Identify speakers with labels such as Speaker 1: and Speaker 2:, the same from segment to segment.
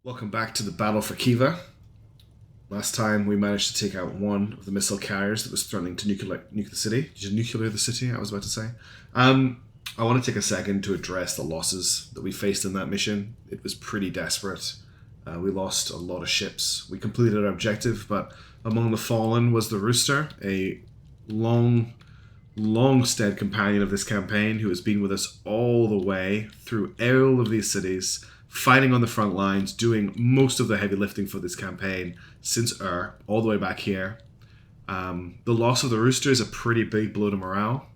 Speaker 1: Welcome back to the battle for Kiva. Last time we managed to take out one of the missile carriers that was threatening to nuclear the city. Did you nuclear the city? I was about to say. I want to take a second to address the losses that we faced in that mission. It was pretty desperate. We lost a lot of ships. We completed our objective, but among the fallen was the Rooster, a long-stead companion of this campaign who has been with us all the way through all of these cities, fighting on the front lines, doing most of the heavy lifting for this campaign since all the way back here. The loss of the Rooster is a pretty big blow to morale.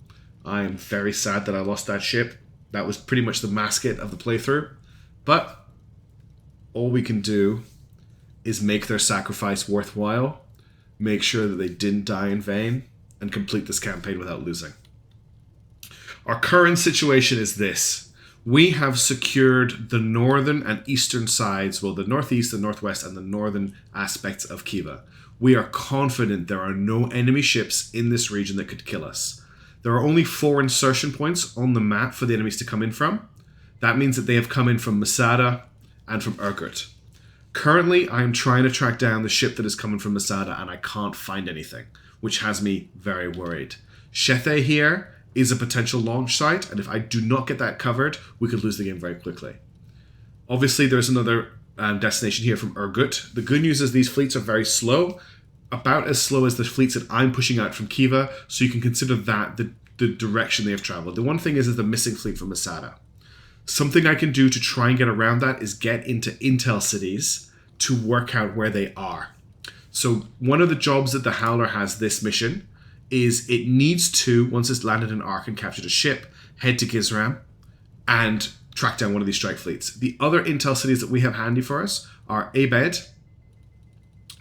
Speaker 1: I am very sad that I lost that ship. That was pretty much the mascot of the playthrough. But all we can do is make their sacrifice worthwhile, make sure that they didn't die in vain, and complete this campaign without losing. Our current situation is this. We have secured the northern and eastern sides, well, the northeast, the northwest, and the northern aspects of Kiva. We are confident there are no enemy ships in this region that could kill us. There are only 4 insertion points on the map for the enemies to come in from. That means that they have come in from Masada and from Urgut. Currently, I am trying to track down the ship that is coming from Masada, and I can't find anything, which has me very worried. Shethe here is a potential launch site, and if I do not get that covered, we could lose the game very quickly. Obviously, there's another destination here from Urgut. The good news is these fleets are very slow, about as slow as the fleets that I'm pushing out from Kiva, so you can consider that the direction they have traveled. The one thing is the missing fleet from Masada. Something I can do to try and get around that is get into intel cities to work out where they are. So one of the jobs that the Howler has this mission is it needs to, once it's landed in Ark and captured a ship, head to Gizram and track down one of these strike fleets. The other intel cities that we have handy for us are Abed,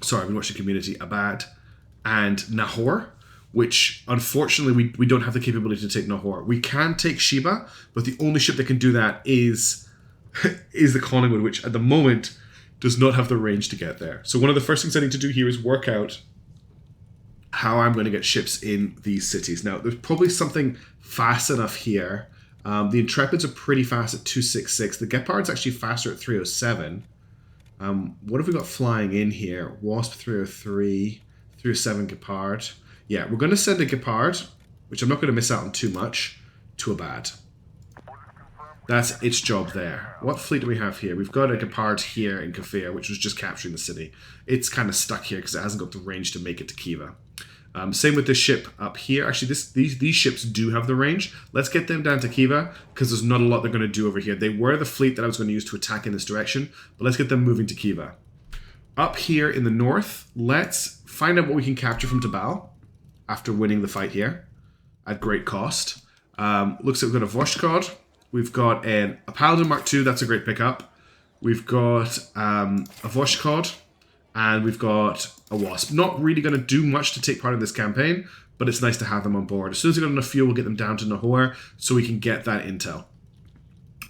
Speaker 1: sorry, I've been watching Community, Abad, and Nahor, which unfortunately we don't have the capability to take Nahor. We can take Sheba, but the only ship that can do that is the Collingwood, which at the moment does not have the range to get there. So one of the first things I need to do here is work out how I'm going to get ships in these cities. Now, there's probably something fast enough here. The Intrepids are pretty fast at 266. The Gepard's actually faster at 307. What have we got flying in here? Wasp 303, 307 Gepard. Yeah, we're going to send a Gepard, which I'm not going to miss out on too much, to Abad. That's its job there. What fleet do we have here? We've got a Gepard here in Kafir, which was just capturing the city. It's kind of stuck here because it hasn't got the range to make it to Kiva. Same with this ship up here. Actually, these ships do have the range. Let's get them down to Kiva because there's not a lot they're going to do over here. They were the fleet that I was going to use to attack in this direction, but let's get them moving to Kiva. Up here in the north, let's find out what we can capture from Tabal after winning the fight here at great cost. Looks like we've got a Voshkod. We've got a Paladin Mark II. That's a great pickup. We've got a Voshkod. And we've got a Wasp. Not really going to do much to take part in this campaign, but it's nice to have them on board. As soon as we've got enough fuel, we'll get them down to Nahor so we can get that intel.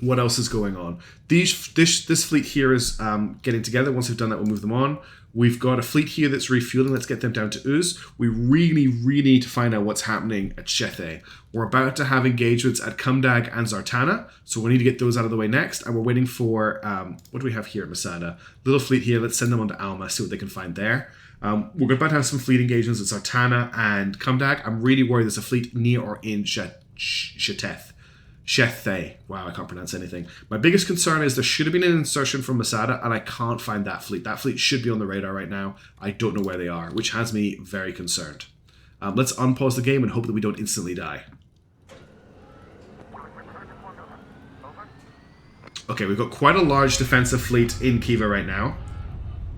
Speaker 1: What else is going on? This fleet here is getting together. Once we've done that, we'll move them on. We've got a fleet here that's refueling. Let's get them down to Uz. We really need to find out what's happening at Shethe. We're about to have engagements at Kumdag and Zartana, so we need to get those out of the way next. And we're waiting for, what do we have here at Masada? Little fleet here. Let's send them on to Alma, see what they can find there. We're about to have some fleet engagements at Zartana and Kumdag. I'm really worried there's a fleet near or in Shethe. Wow, I can't pronounce anything. My biggest concern is there should have been an insertion from Masada, and I can't find that fleet. That fleet should be on the radar right now. I don't know where they are, which has me very concerned. Let's unpause the game and hope that we don't instantly die. Okay, we've got quite a large defensive fleet in Kiva right now.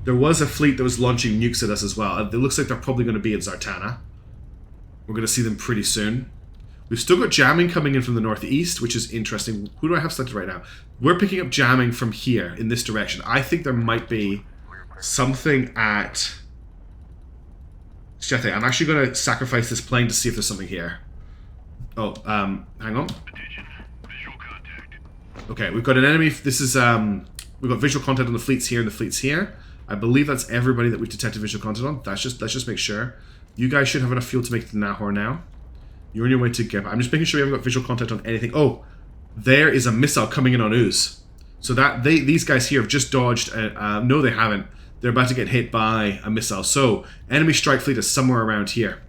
Speaker 1: There was a fleet that was launching nukes at us as well. It looks like they're probably going to be at Zartana. We're going to see them pretty soon. We've still got jamming coming in from the northeast, which is interesting. Who do I have selected right now? We're picking up jamming from here, in this direction. I think there might be something at Shethe. I'm actually going to sacrifice this plane to see if there's something here. Oh, hang on. Okay, we've got an enemy. This is, we've got visual contact on the fleets here and the fleets here. I believe that's everybody that we've detected visual contact on. Let's just make sure. You guys should have enough fuel to make it to Nahor now. You're on your way to Gep. I'm just making sure we haven't got visual contact on anything. Oh, there is a missile coming in on Uz. So that these guys here have just dodged. No, they haven't. They're about to get hit by a missile. So enemy strike fleet is somewhere around here,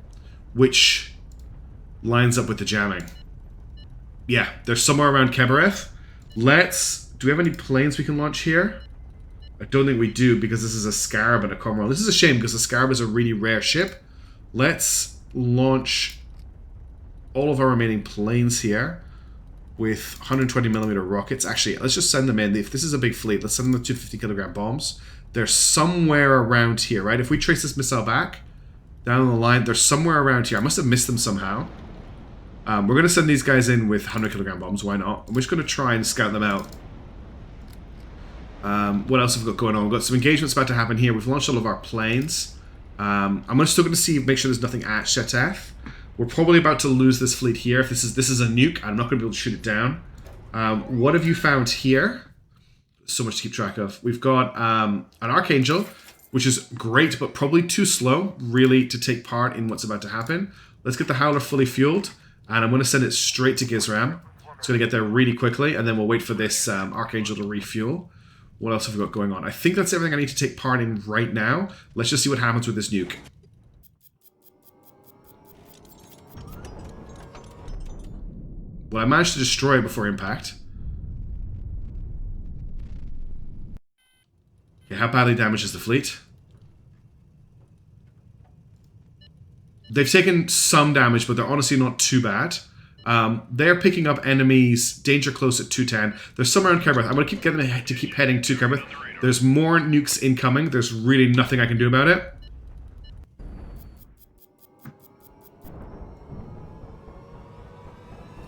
Speaker 1: which lines up with the jamming. Yeah, they're somewhere around Kebereth. Do we have any planes we can launch here? I don't think we do, because this is a Scarab and a Cormorant. This is a shame, because the Scarab is a really rare ship. Let's launch all of our remaining planes here with 120mm rockets. Actually, let's just send them in. If this is a big fleet, let's send them the 250kg bombs. They're somewhere around here, right? If we trace this missile back down the line, they're somewhere around here. I must have missed them somehow. We're going to send these guys in with 100kg bombs. Why not? I'm just going to try and scout them out. What else have we got going on? We've got some engagements about to happen here. We've launched all of our planes. I'm still going to make sure there's nothing at Shetef. We're probably about to lose this fleet here. If this is a nuke, I'm not going to be able to shoot it down. What have you found here? So much to keep track of. We've got an Archangel, which is great, but probably too slow, really, to take part in what's about to happen. Let's get the Howler fully fueled, and I'm going to send it straight to Gizram. It's going to get there really quickly, and then we'll wait for this Archangel to refuel. What else have we got going on? I think that's everything I need to take part in right now. Let's just see what happens with this nuke. Well, I managed to destroy it before impact. Okay, how badly damaged is the fleet? They've taken some damage, but they're honestly not too bad. They're picking up enemies, danger close at 210. There's some around Kebereth. I'm going to keep getting them to keep heading to Kebereth. There's more nukes incoming. There's really nothing I can do about it.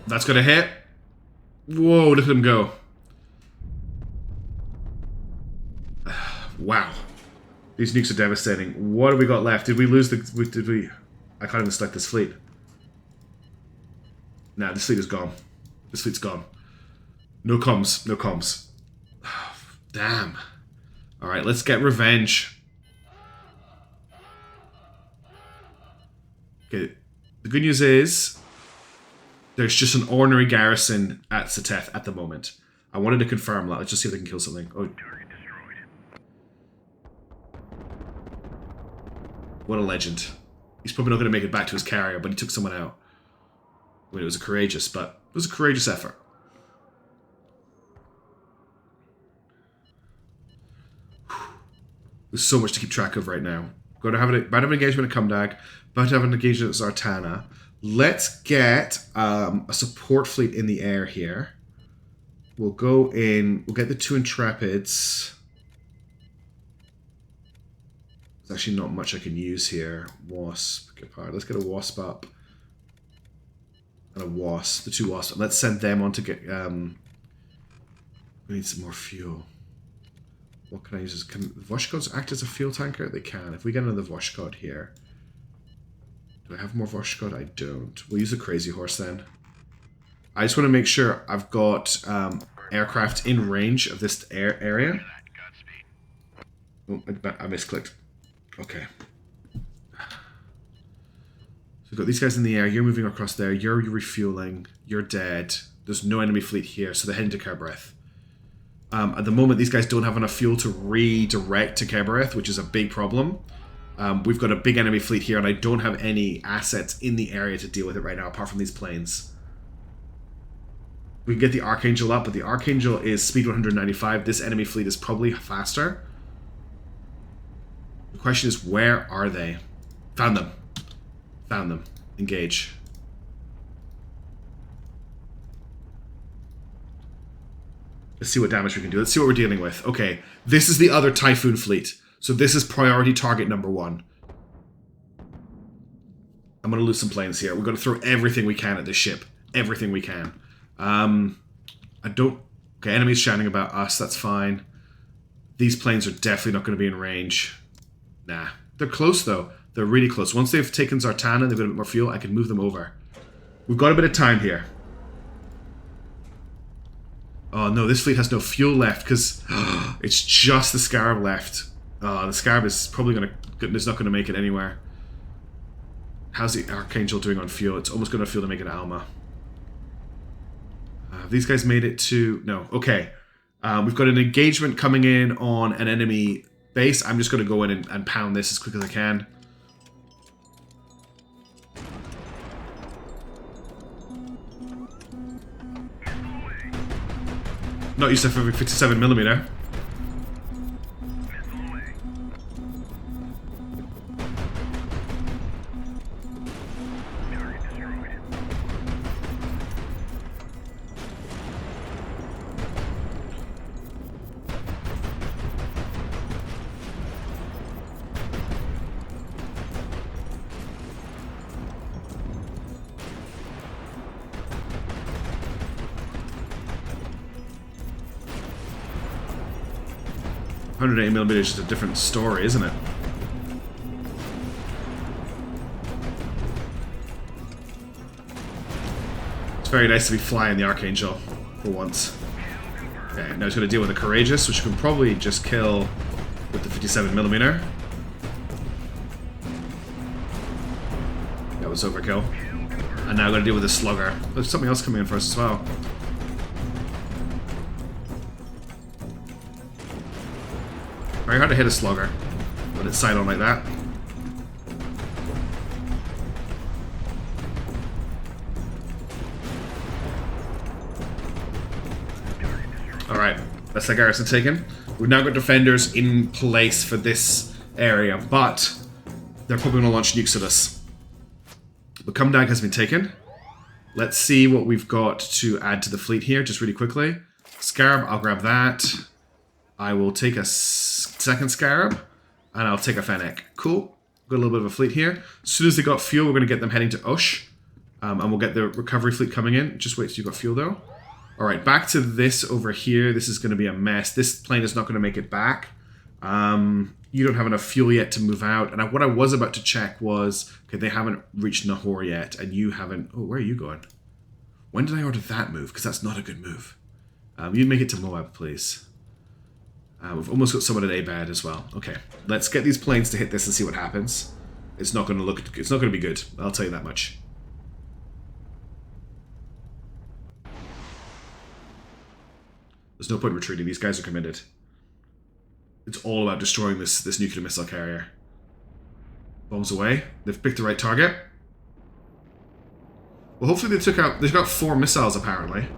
Speaker 1: That's going to hit. Whoa, look at them go. Wow. These nukes are devastating. What have we got left? Did we lose the... Did we... I can't even select this fleet. Nah, this fleet is gone. This fleet's gone. No comms. No comms. Oh, damn. Alright, let's get revenge. Okay. The good news is... there's just an ordinary garrison at Shetef at the moment. I wanted to confirm that. Let's just see if they can kill something. Oh. What a legend. He's probably not going to make it back to his carrier, but he took someone out. I mean, it was a courageous effort. There's so much to keep track of right now. Going to have about to have an engagement at Cumdag, about to have an engagement at Zartana. Let's get a support fleet in the air here. We'll go in. We'll get the 2 Intrepids. There's actually not much I can use here. Wasp. Let's get a Wasp up. And a Wasp. The 2 Wasps. Let's send them on to get... we need some more fuel. What can I use? Can Voshgods act as a fuel tanker? They can. If we get another Voshgod here... do I have more Voshgod? I don't. We'll use a Crazy Horse then. I just want to make sure I've got aircraft in range of this area. Oh, I misclicked. Okay. So we've got these guys in the air. You're moving across there. You're refueling. You're dead. There's no enemy fleet here, so they're heading to Kebereth. At the moment, these guys don't have enough fuel to redirect to Kebereth, which is a big problem. We've got a big enemy fleet here, and I don't have any assets in the area to deal with it right now, apart from these planes. We can get the Archangel up, but the Archangel is speed 195. This enemy fleet is probably faster. The question is, where are they? Found them. Found them. Engage. Let's see what damage we can do. Let's see what we're dealing with. Okay, this is the other Typhoon fleet. So this is priority target number 1. I'm going to lose some planes here. We're going to throw everything we can at this ship. Everything we can. I don't... Okay, enemies shouting about us. That's fine. These planes are definitely not going to be in range. Nah. They're close, though. They're really close. Once they've taken Zartana and they've got a bit more fuel, I can move them over. We've got a bit of time here. Oh, no. This fleet has no fuel left because it's just the Scarab left. The Scarab is probably it's not going to make it anywhere. How's the Archangel doing on fuel? It's almost going to fuel to make it Alma. These guys made it to... No. Okay. We've got an engagement coming in on an enemy base. I'm just going to go in and pound this as quick as I can. Not used to 57mm. .180mm is just a different story, isn't it? It's very nice to be flying the Archangel for once. Okay, now it's going to deal with the Courageous, which you can probably just kill with the 57mm. That was overkill. And now I'm going to deal with the Slugger. There's something else coming in for us as well. Very hard to hit a Slugger when it's side on like that. Alright, that's the garrison taken. We've now got defenders in place for this area, but they're probably going to launch nukes at us. The Cumdag has been taken. Let's see what we've got to add to the fleet here, just really quickly. Scarab, I'll grab that. I will take a second Scarab, and I'll take a Fennec. Cool. Got a little bit of a fleet here. As soon as they got fuel, we're going to get them heading to Ush. And we'll get the recovery fleet coming in. Just wait till you've got fuel, though. Alright, back to this over here. This is going to be a mess. This plane is not going to make it back. You don't have enough fuel yet to move out. And what I was about to check was, okay, they haven't reached Nahor yet, and you haven't... Oh, where are you going? When did I order that move? Because that's not a good move. You make it to Moab, please. We've almost got someone at Abad as well. Okay, let's get these planes to hit this and see what happens. It's not going to look... It's not going to be good. I'll tell you that much. There's no point retreating. These guys are committed. It's all about destroying this nuclear missile carrier. Bombs away. They've picked the right target. Well, hopefully they took out... They've got 4 missiles, apparently.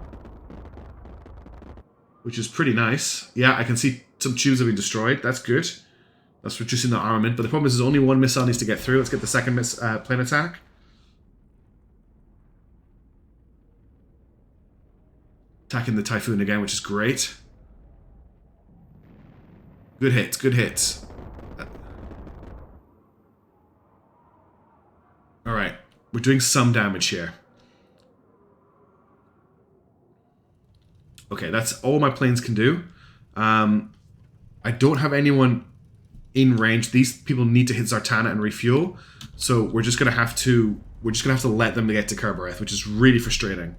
Speaker 1: Which is pretty nice. Yeah, I can see some tubes have been destroyed. That's good. That's reducing the armament. But the problem is there's only 1 missile needs to get through. Let's get the second plane attack. Attacking the Typhoon again, which is great. Good hits, good hits. Alright, we're doing some damage here. Okay, that's all my planes can do. I don't have anyone in range. These people need to hit Zartana and refuel. So we're just gonna have to let them get to Kerbereth, which is really frustrating.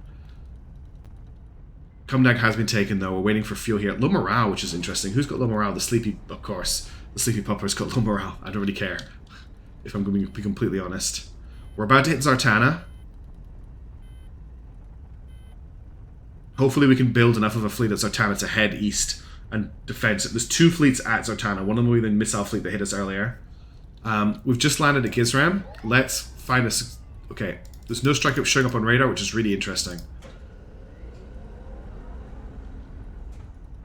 Speaker 1: Cumdag has been taken, though. We're waiting for fuel here. Low morale, which is interesting. Who's got low morale? The Sleepy, of course. The Sleepy Pupper's got low morale. I don't really care, if I'm going to be completely honest. We're about to hit Zartana. Hopefully we can build enough of a fleet at Zartana to head east and defend. So there's 2 fleets at Zartana. One of them will be the missile fleet that hit us earlier. We've just landed at Gizram. Let's find us... Okay, there's no strike up showing up on radar, which is really interesting.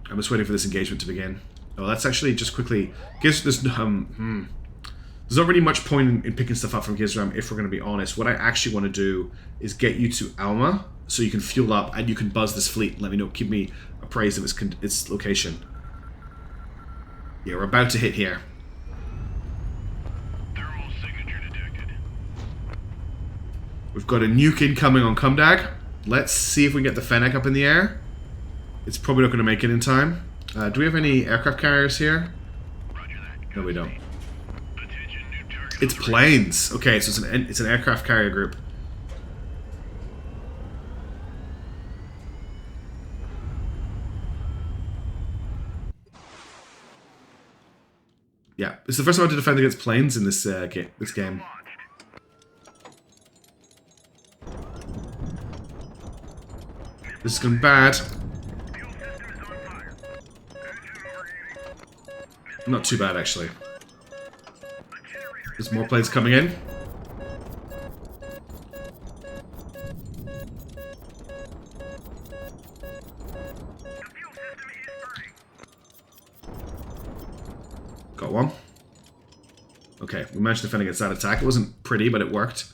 Speaker 1: I'm just waiting for this engagement to begin. Oh, that's actually just quickly... There's not really much point in picking stuff up from Gizram, if we're going to be honest. What I actually want to do is get you to Alma, so you can fuel up and you can buzz this fleet and let me know, keep me appraised of its location. Yeah, we're about to hit here.
Speaker 2: Thermal signature detected.
Speaker 1: We've got a nuke incoming on Cumdag. Let's see if we can get the Fennec up in the air. It's probably not going to make it in time. Do we have any aircraft carriers here?
Speaker 2: Roger that.
Speaker 1: No, we don't.
Speaker 2: Attention, new target.
Speaker 1: It's planes. Okay, so it's an aircraft carrier group. Yeah, it's the first time I had to defend against planes in this game. This is going bad. Not too bad, actually. There's more planes coming in. Got one. Okay, we managed to defend against that attack. It wasn't pretty, but it worked.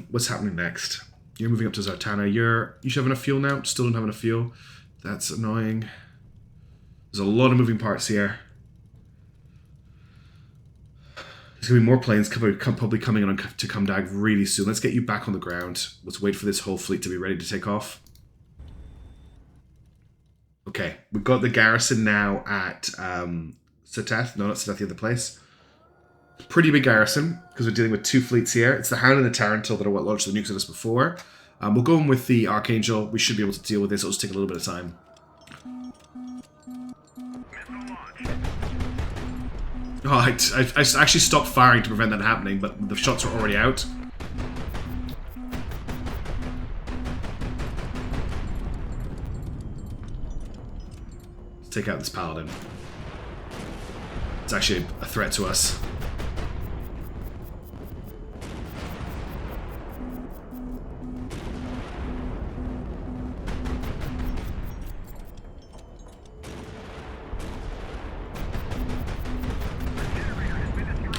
Speaker 1: What's happening next? You're moving up to Zartana. You should have enough fuel now. Still don't have enough fuel. That's annoying. There's a lot of moving parts here. There's going to be more planes probably coming on to Cumdag really soon. Let's get you back on the ground. Let's wait for this whole fleet to be ready to take off. Okay, we've got the garrison now at Seteth. No, not Seteth, the other place. Pretty big garrison, because we're dealing with two fleets here. It's the Hound and the Tarantil that are what launched the nukes at us before. We'll go in with the Archangel. We should be able to deal with this. It'll just take a little bit of time. Oh, I actually stopped firing to prevent that happening, but the shots were already out. Let's take out this Paladin. It's actually a threat to us.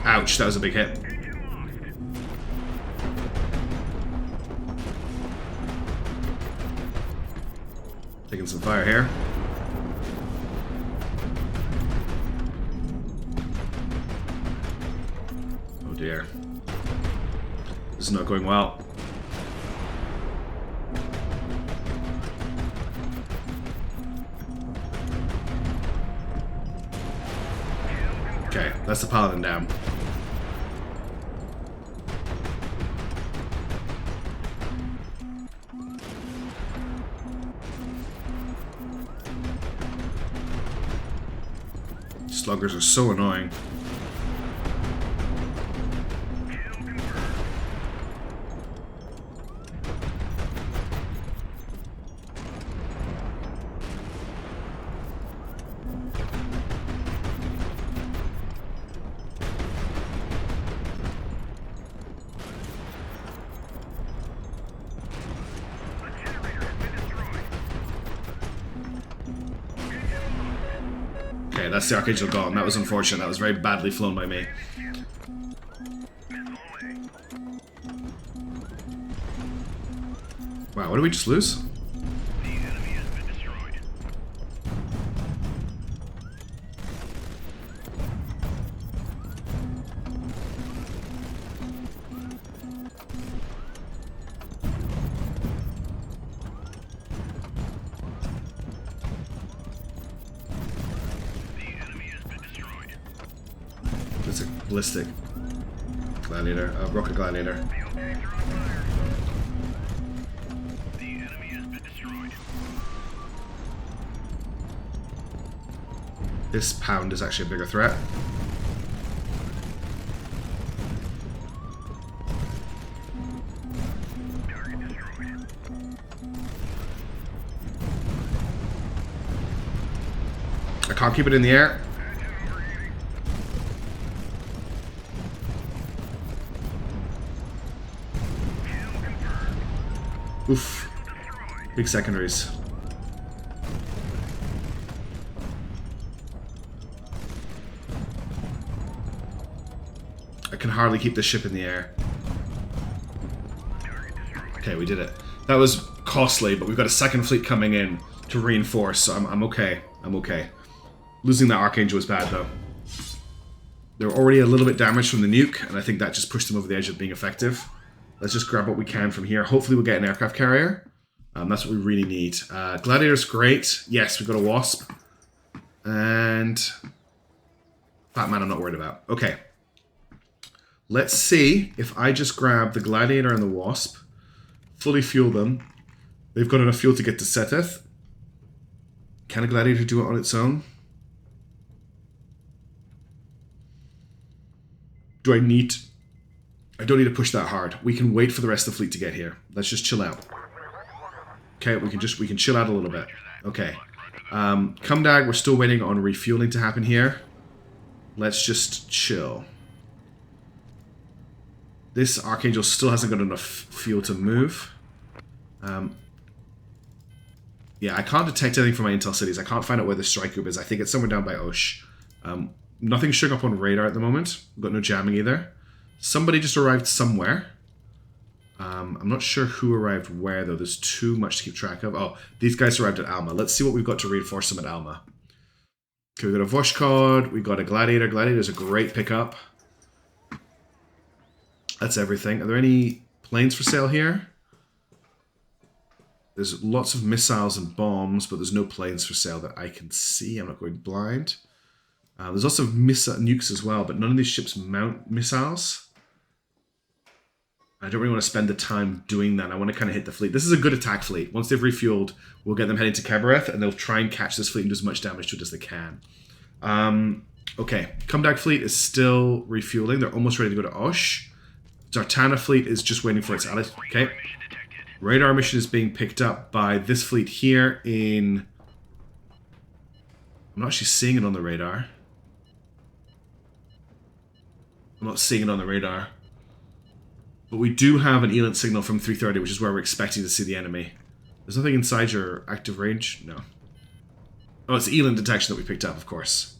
Speaker 1: Ouch, that was a big hit. Taking some fire here. Oh dear. This is not going well. Okay, that's the Paladin down. Sluggers are so annoying. Okay, that's the Archangel gone. That was unfortunate. That was very badly flown by me. Wow, what did we just lose?
Speaker 2: The enemy has been destroyed.
Speaker 1: It's a ballistic gladiator, rocket gladiator.
Speaker 2: The enemy has been destroyed.
Speaker 1: This pound is actually a bigger threat.
Speaker 2: Target destroyed.
Speaker 1: I can't keep it in the air. Oof. Big secondaries. I can hardly keep the ship in the air. Okay, we did it. That was costly, but we've got a second fleet coming in to reinforce, so I'm okay. I'm okay. Losing that Archangel was bad, though. They were already a little bit damaged from the nuke, and I think that just pushed them over the edge of being effective. Let's just grab what we can from here. Hopefully we'll get an aircraft carrier. That's what we really need. Gladiator's great. Yes, we've got a Wasp. And Batman I'm not worried about. Okay. Let's see if I just grab the Gladiator and the Wasp, fully fuel them. They've got enough fuel to get to Seteth. Can a Gladiator do it on its own? Do I need... I don't need to push that hard. We can wait for the rest of the fleet to get here. Let's just chill out. Okay, we can chill out a little bit. Okay. Cumdag, we're still waiting on refueling to happen here. let's just chill. This Archangel still hasn't got enough fuel to move. Yeah, I can't detect anything from my intel cities. I can't find out where the strike group is. I think it's somewhere down by Osh. Nothing's showing up on radar at the moment. We've got no jamming either. Somebody just arrived somewhere. I'm not sure who arrived where, though. There's too much to keep track of. Oh, these guys arrived at Alma. Let's see what we've got to reinforce them at Alma. Okay, we've got a Voshkod. We've got a Gladiator. Gladiator's a great pickup. That's everything. Are there any planes for sale here? There's lots of missiles and bombs, but there's no planes for sale that I can see. I'm not going blind. There's lots of nukes as well, but none of these ships mount missiles. I don't really want to spend the time doing that. I want to kind of hit the fleet. This is a good attack fleet. Once they've refueled, we'll get them heading to Kebereth, and they'll try and catch this fleet and do as much damage to it as they can. Okay, Kumdag fleet is still refueling. They're almost ready to go to Osh. Zartana fleet is just waiting for its allies. Okay. Radar mission is being picked up by this fleet here in... I'm not actually seeing it on the radar. I'm not seeing it on the radar. But we do have an Elant signal from 330, which is where we're expecting to see the enemy. There's nothing inside your active range? No. Oh, it's Elant detection that we picked up, of course.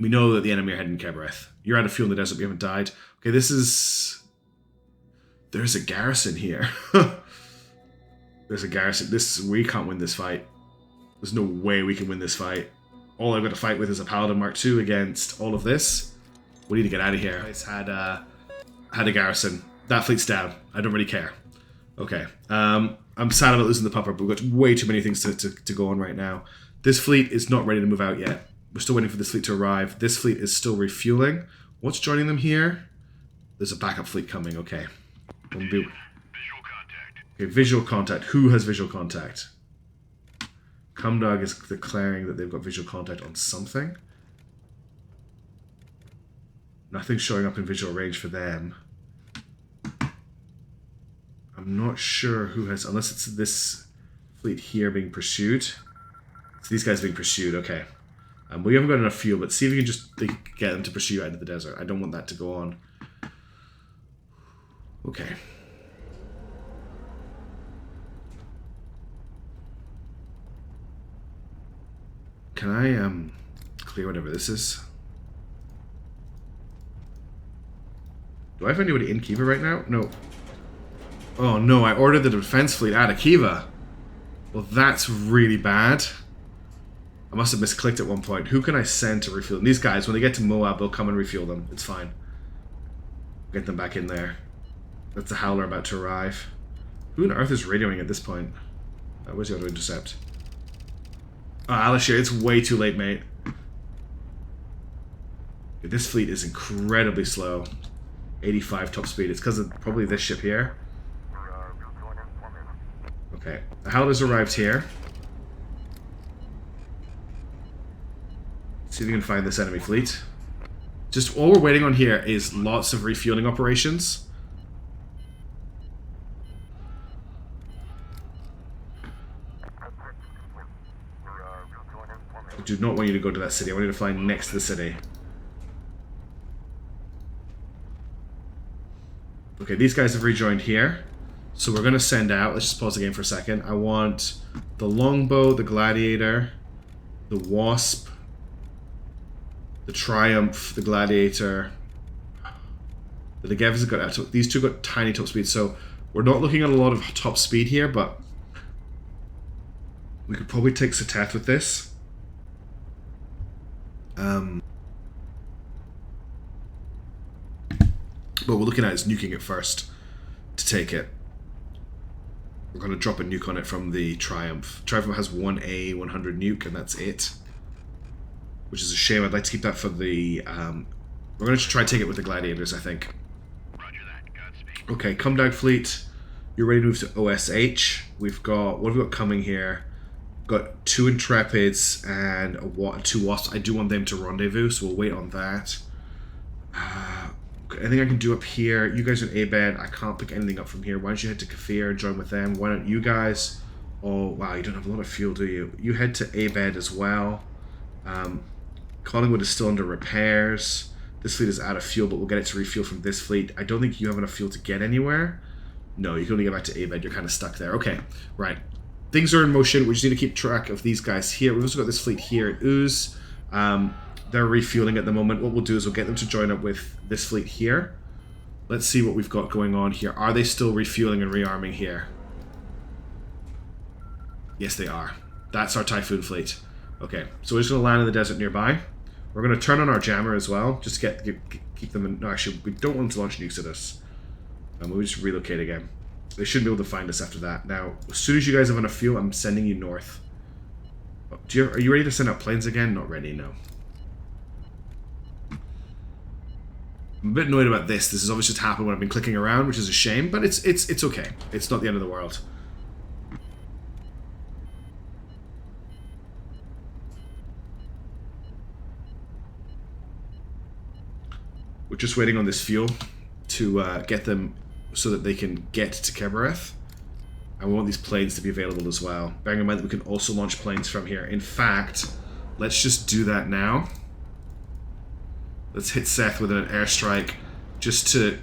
Speaker 1: We know that the enemy are heading to Kebereth. You're out of fuel in the desert, we haven't died. Okay, this is... There's a garrison here. There's a garrison. We can't win this fight. There's no way we can win this fight. All I've got to fight with is a Paladin Mark II against all of this. We need to get out of here. It's had a garrison. That fleet's down. I don't really care. Okay. I'm sad about losing the pupper, but we've got way too many things to go on right now. This fleet is not ready to move out yet. We're still waiting for this fleet to arrive. This fleet is still refueling. What's joining them here? There's a backup fleet coming. Okay.
Speaker 2: Visual contact.
Speaker 1: Okay, visual contact. Who has visual contact? Kumdag is declaring that they've got visual contact on something. Nothing's showing up in visual range for them. I'm not sure who has... Unless it's this fleet here being pursued. It's these guys being pursued. Okay. We haven't got enough fuel, but see if you can just get them to pursue out into the desert. I don't want that to go on. Okay. Can I clear whatever this is? Do I have anybody in Kiva right now? No. Oh no, I ordered the defense fleet out of Kiva. Well, that's really bad. I must have misclicked at one point. Who can I send to refuel them? These guys, when they get to Moab, they'll come and refuel them. It's fine. Get them back in there. That's the Howler about to arrive. Who on earth is radioing at this point? Where's the auto intercept? Oh, Alishir, it's way too late, mate. This fleet is incredibly slow. 85 top speed. It's because of probably this ship here. Okay. The Howler's arrived here. See if we can find this enemy fleet. Just all we're waiting on here is lots of refueling operations. I do not want you to go to that city. I want you to fly next to the city. Okay, these guys have rejoined here. So we're going to send out... Let's just pause the game for a second. I want the Longbow, the Gladiator, the Wasp, the Triumph, the Gladiator. The Negevs have got... These two got tiny top speed, so we're not looking at a lot of top speed here, but we could probably take Satet with this. What we're looking at is nuking it first to take it. We're going to drop a nuke on it from the Triumph. Triumph has one A100 nuke, and that's it. Which is a shame. I'd like to keep that for the... we're going to try and take it with the Gladiators, I think.
Speaker 2: Roger that. Godspeed.
Speaker 1: Okay, Kumdag Fleet. You're ready to move to OSH. We've got... What have we got coming here? Got 2 Intrepids and 2 Wasps. I do want them to rendezvous, so we'll wait on that. Anything I can do up here? You guys are in Abed. I can't pick anything up from here. Why don't you head to Kafir and join with them? Why don't you guys... Oh, wow, you don't have a lot of fuel, do you? You head to Abed as well. Collingwood is still under repairs. This fleet is out of fuel, but we'll get it to refuel from this fleet. I don't think you have enough fuel to get anywhere. No, you can only get back to Abed. You're kind of stuck there. Okay, right. Things are in motion. We just need to keep track of these guys here. We've also got this fleet here at Ooze. They're refueling at the moment. What we'll do is we'll get them to join up with this fleet here. Let's see what we've got going on here. Are they still refueling and rearming here? Yes, they are. That's our Typhoon fleet. Okay, so we're just going to land in the desert nearby. We're going to turn on our jammer as well, just to keep them in... No, actually, we don't want to launch nukes at us. We'll just relocate again. They should be able to find us after that. Now, as soon as you guys have enough fuel, I'm sending you north. Are you ready to send out planes again? Not ready, no. I'm a bit annoyed about this. This has obviously just happened when I've been clicking around, which is a shame, but it's okay. It's not the end of the world. We're just waiting on this fuel to get them so that they can get to Kebereth. And we want these planes to be available as well. Bearing in mind that we can also launch planes from here. In fact, let's just do that now. Let's hit Seth with an airstrike just to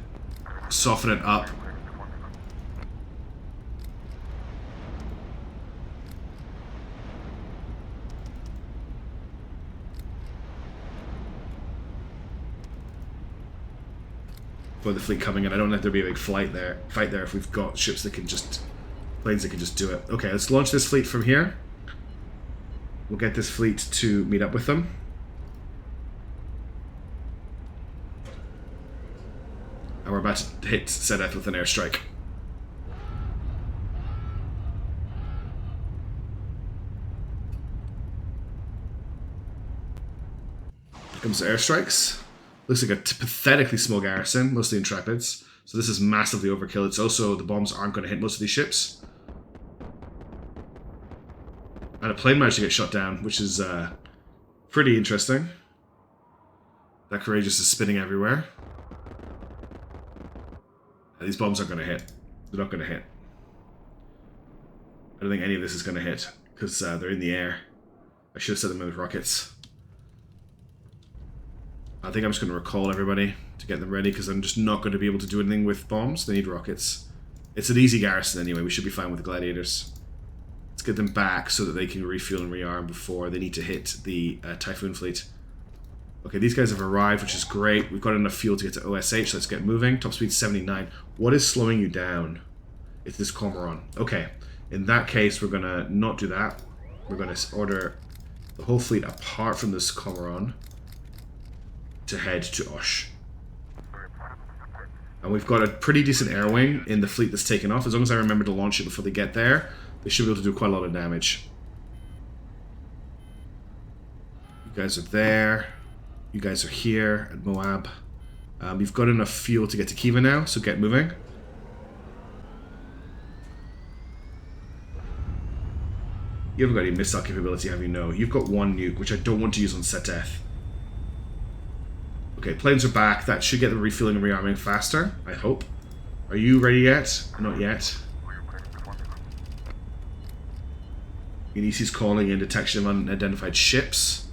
Speaker 1: soften it up. For the fleet coming in, I don't know if there'll be a big fight there if we've got ships that can just... planes that can just do it. Okay, let's launch this fleet from here. We'll get this fleet to meet up with them. And we're about to hit Sedeth with an airstrike. Here comes the airstrikes. Looks like a pathetically small garrison, mostly Intrepids. So this is massively overkill. It's also, the bombs aren't going to hit most of these ships. And a plane managed to get shot down, which is pretty interesting. That Courageous is spinning everywhere. And these bombs aren't going to hit. They're not going to hit. I don't think any of this is going to hit, because they're in the air. I should have set them with rockets. I think I'm just going to recall everybody to get them ready, because I'm just not going to be able to do anything with bombs. They need rockets. It's an easy garrison anyway. We should be fine with the gladiators. Let's get them back so that they can refuel and rearm before they need to hit the Typhoon fleet. Okay, these guys have arrived, which is great. We've got enough fuel to get to OSH. Let's get moving. Top speed 79. What is slowing you down? It's this Cormoran. Okay, in that case, we're going to not do that. We're going to order the whole fleet apart from this Cormoran to head to Osh. And we've got a pretty decent air wing in the fleet that's taken off. As long as I remember to launch it before they get there, they should be able to do quite a lot of damage. You guys are there. You guys are here at Moab. You've got enough fuel to get to Kiva now, so get moving. You haven't got any missile capability, have you? No. You've got one nuke, which I don't want to use on Seteth. Okay, planes are back. That should get them refueling and rearming faster, I hope. Are you ready yet? Not yet. Unisi's calling in detection of unidentified ships.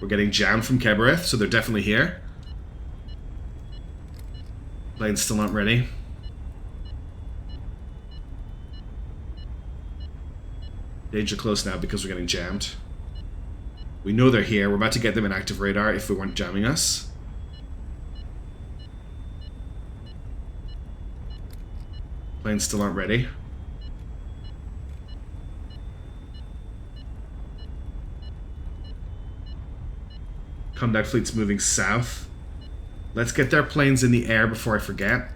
Speaker 1: We're getting jammed from Kebereth, so they're definitely here. Planes still not ready. Danger close now because we're getting jammed. We know they're here. We're about to get them in active radar if they weren't jamming us. Planes still aren't ready. Combat fleet's moving south. Let's get their planes in the air before I forget.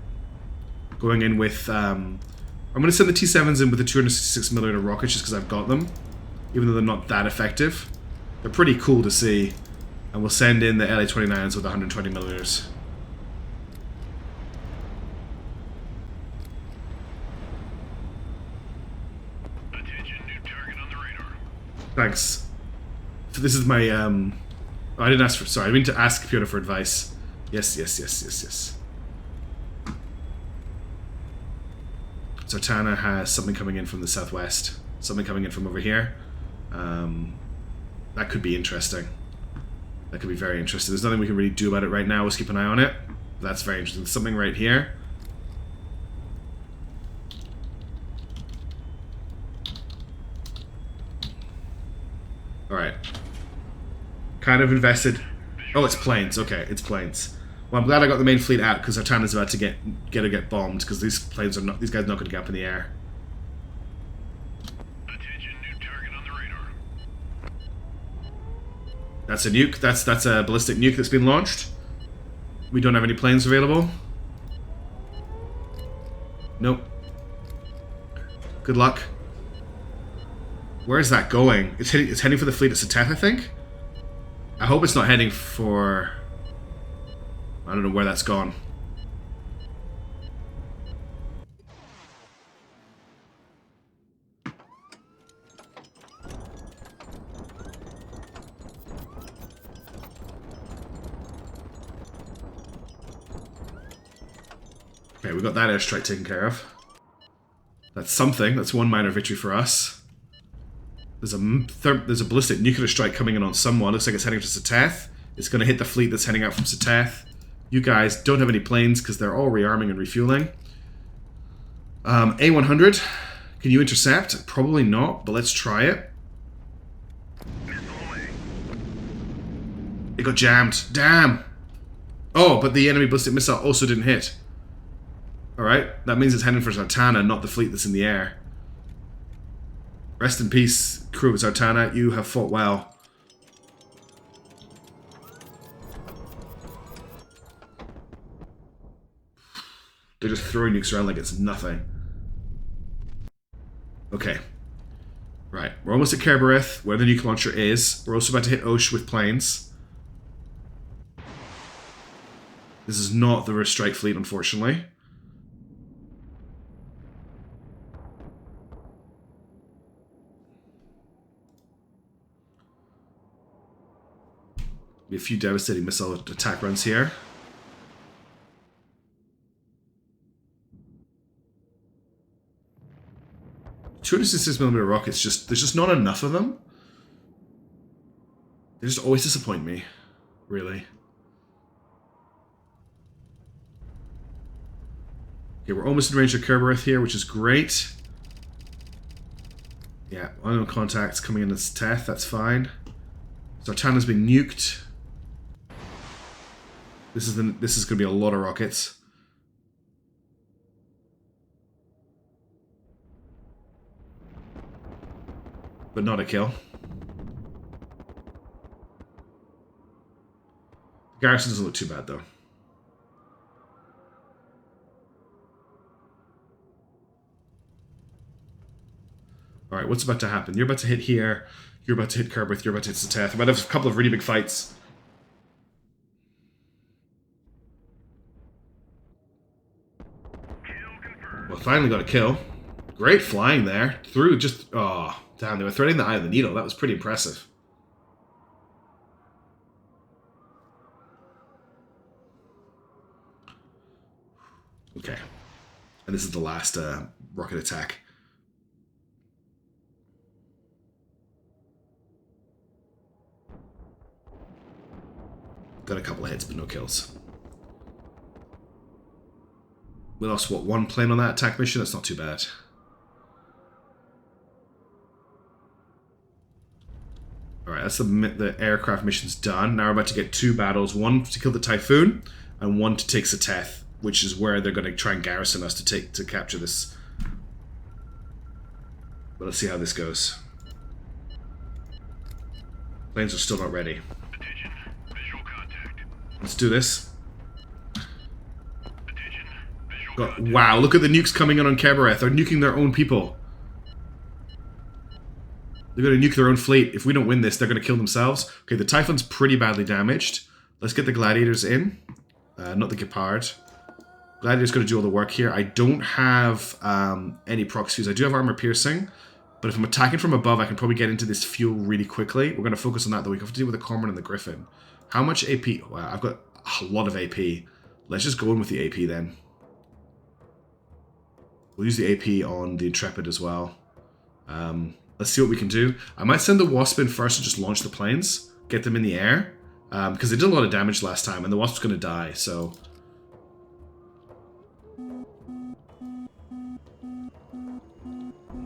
Speaker 1: Going in with... I'm going to send the T-7s in with the 266mm rockets just because I've got them. Even though they're not that effective. They're pretty cool to see. And we'll send in the LA-29s with 120mm.
Speaker 2: Attention, new target on the radar.
Speaker 1: Thanks. So this is my... Oh, I didn't ask for... Sorry, I mean to ask Piotr for advice. Yes. Zartana has something coming in from the southwest. Something coming in from over here. That could be interesting. That could be very interesting. There's nothing we can really do about it right now. Let's keep an eye on it. That's very interesting. There's something right here. Alright. Kind of invested. Oh, it's planes. Okay, it's planes. Well, I'm glad I got the main fleet out because Zartana's about to get bombed because these planes are not. These guys are not going to get up in the air.
Speaker 2: Attention, new target on the radar.
Speaker 1: That's a nuke. That's a ballistic nuke that's been launched. We don't have any planes available. Nope. Good luck. Where is that going? It's heading for the fleet at Sateth, I think. I hope it's not heading for... I don't know where that's gone. Okay, we got that airstrike taken care of. That's something. That's one minor victory for us. There's a ballistic nuclear strike coming in on someone. Looks like it's heading to Sateth. It's going to hit the fleet that's heading out from Sateth. You guys don't have any planes because they're all rearming and refueling. A100, can you intercept? Probably not, but let's try it. It got jammed. Damn! Oh, but the enemy ballistic missile also didn't hit. Alright, that means it's heading for Zartana, not the fleet that's in the air. Rest in peace, crew of Zartana. You have fought well. They're just throwing nukes around like it's nothing. Okay. Right. We're almost at Kerbereth, where the nuke launcher is. We're also about to hit Osh with planes. This is not the Restrike fleet, unfortunately. Be a few devastating missile attack runs here. .266mm rockets, there's just not enough of them. They just always disappoint me, really. Okay, we're almost in range of Kerbereth here, which is great. Yeah, unknown contacts coming in as Teth, that's fine. Zartana's been nuked. This is going to be a lot of rockets. But not a kill. The garrison doesn't look too bad, though. Alright, what's about to happen? You're about to hit here. You're about to hit Kerbereth. You're about to hit Sateth. We might have a couple of really big fights. Well, finally got a kill. Great flying there. Through just... Oh, damn. They were threading the eye of the needle. That was pretty impressive. Okay. And this is the last rocket attack. Got a couple of hits, but no kills. We lost, what, one plane on that attack mission? That's not too bad. Alright, that's the aircraft mission's done. Now we're about to get two battles. One to kill the Typhoon, and one to take Sateth, which is where they're going to try and garrison us to capture this. But let's see how this goes. Planes are still not ready.
Speaker 2: Attention, visual contact.
Speaker 1: Let's do this.
Speaker 2: Attention, visual contact.
Speaker 1: Wow, look at the nukes coming in on Kerbereth. They're nuking their own people. They're going to nuke their own fleet. If we don't win this, they're going to kill themselves. Okay, the Typhon's pretty badly damaged. Let's get the Gladiators in. Not the Gepard. Gladiator's going to do all the work here. I don't have any proc fuse. I do have armor piercing. But if I'm attacking from above, I can probably get into this fuel really quickly. We're going to focus on that, though. We have to deal with the Cormoran and the Griffin. How much AP? Wow, I've got a lot of AP. Let's just go in with the AP, then. We'll use the AP on the Intrepid as well. Let's see what we can do. I might send the Wasp in first and just launch the planes. Get them in the air. Because they did a lot of damage last time, and the Wasp's going to die, so...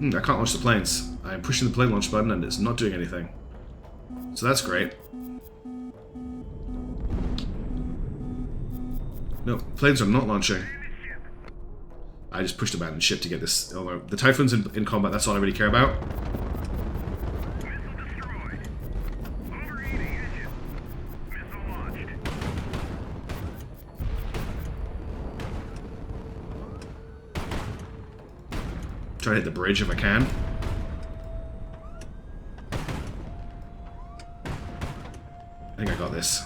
Speaker 1: I can't launch the planes. I'm pushing the plane launch button and it's not doing anything. So that's great. No, planes are not launching. I just pushed abandoned ship to get this. Although the Typhoon's in combat, that's all I really care about. Try to hit the bridge if I can. I think I got this.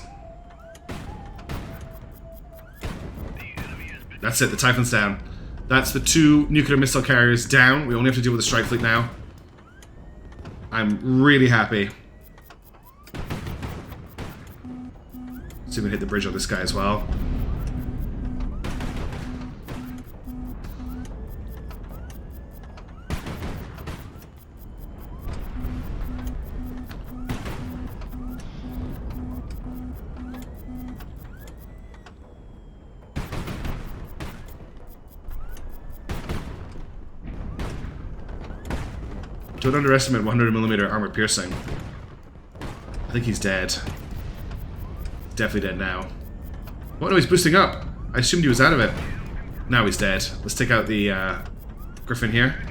Speaker 1: That's it, the Typhoon's down. That's the 2 nuclear missile carriers down. We only have to deal with the strike fleet now. I'm really happy. See if we can hit the bridge on this guy as well. Don't underestimate 100mm armor piercing. I think he's dead. Definitely dead now. What? No, he's boosting up. I assumed he was out of it. Now he's dead. Let's take out the Griffin here.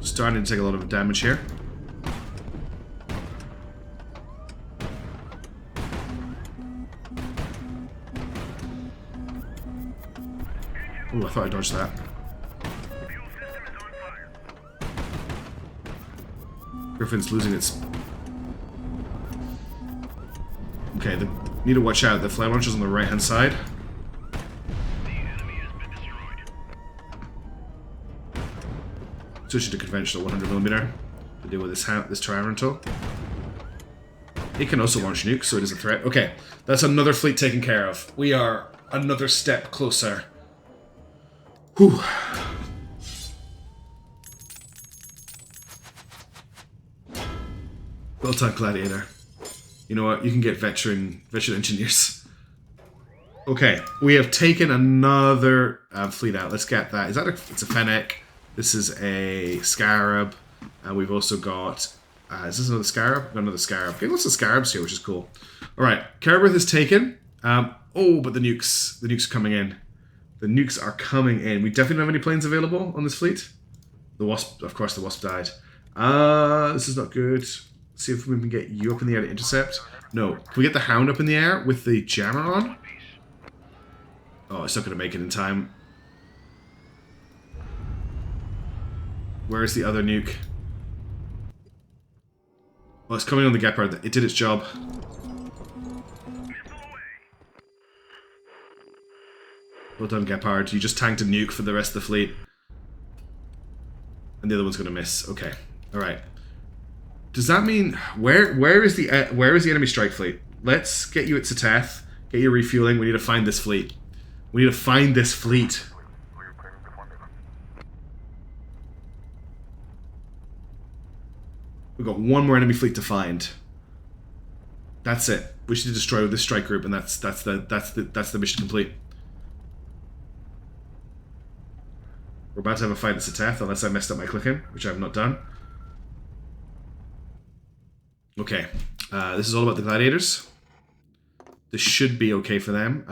Speaker 1: Starting to take a lot of damage here. Ooh, I thought I dodged that. Griffin's losing its... Okay, need to watch out. The flame launcher's on the right-hand side. Switching to conventional 100mm to deal with this Tyrantal. It can also launch nukes, so it is a threat. Okay, that's another fleet taken care of. We are another step closer. Whew. Well done, Gladiator. You know what? You can get veteran engineers. Okay, we have taken another fleet out. Let's get that. It's a Fennec. This is a Scarab, and we've also got... is this another Scarab? Got another Scarab. Okay, lots of Scarabs here, which is cool. Alright, Kerberth is taken. Oh, but the nukes are coming in. The nukes are coming in. We definitely don't have any planes available on this fleet. The Wasp, of course, the Wasp died. This is not good. Let's see if we can get you up in the air to intercept. No. Can we get the Hound up in the air with the jammer on? Oh, it's not going to make it in time. Where's the other nuke? Oh, it's coming on the Gepard. It did its job. Well done, Gepard. You just tanked a nuke for the rest of the fleet. And the other one's going to miss. Okay. Alright. Does that mean... Where is the enemy strike fleet? Let's get you at Seteth. Get your refueling. We need to find this fleet. We need to find this fleet. We've got one more enemy fleet to find. That's it. We should destroy this strike group, and that's the mission complete. We're about to have a fight at Seteth, unless I messed up my clicking, which I have not done. Okay, this is all about the gladiators. This should be okay for them.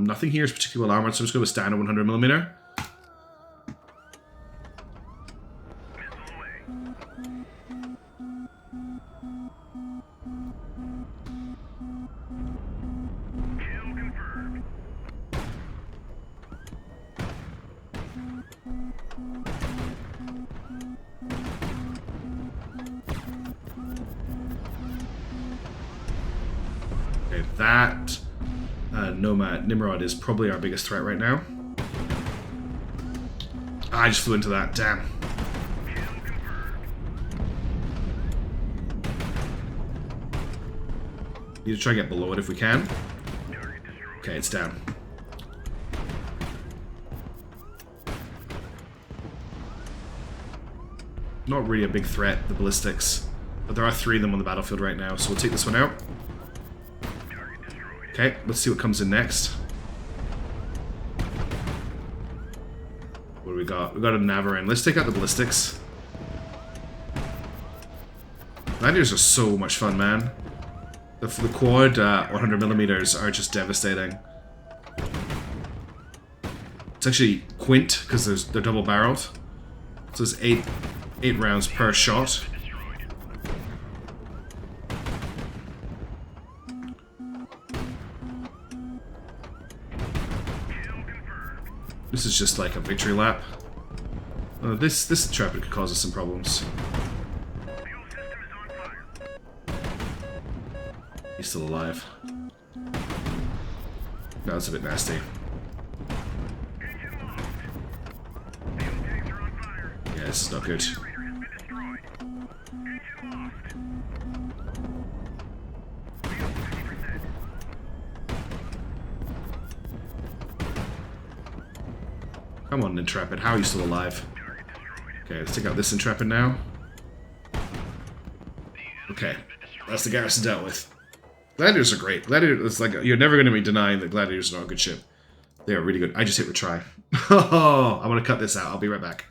Speaker 1: Nothing here is particularly well armored, so I'm just going to stand at 100mm. Okay, that Nimrod is probably our biggest threat right now. I just flew into that. Damn. Need to try and get below it if we can. Okay, it's down. Not really a big threat, the ballistics. But there are 3 of them on the battlefield right now, so we'll take this one out. Okay, let's see what comes in next. What do we got? We got a Navarin. Let's take out the ballistics. Gladiators are so much fun, man. The quad 100mm are just devastating. It's actually quint because they're double barreled. So there's 8 rounds per shot. This is just like a victory lap. This intrepid could cause us some problems. He's still alive. That was a bit nasty. Yeah, this is not good. Come on, Intrepid. How are you still alive? Okay, let's take out this Intrepid now. Okay, that's the garrison dealt with. Gladiators are great. Gladiators, like, you're never going to be denying that Gladiators are a good ship. They are really good. I just hit retry. Oh, I'm going to cut this out. I'll be right back.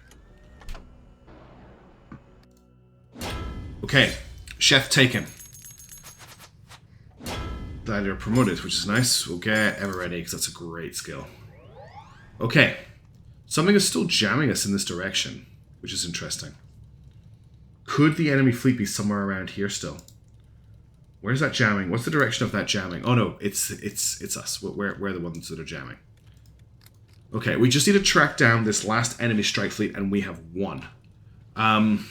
Speaker 1: Okay, chef taken. Gladiator promoted, which is nice. We'll get ever ready because that's a great skill. Okay. Something is still jamming us in this direction, which is interesting. Could the enemy fleet be somewhere around here still? Where's that jamming? What's the direction of that jamming? Oh no, it's us. We're the ones that are jamming. Okay, we just need to track down this last enemy strike fleet, and we have won. I'm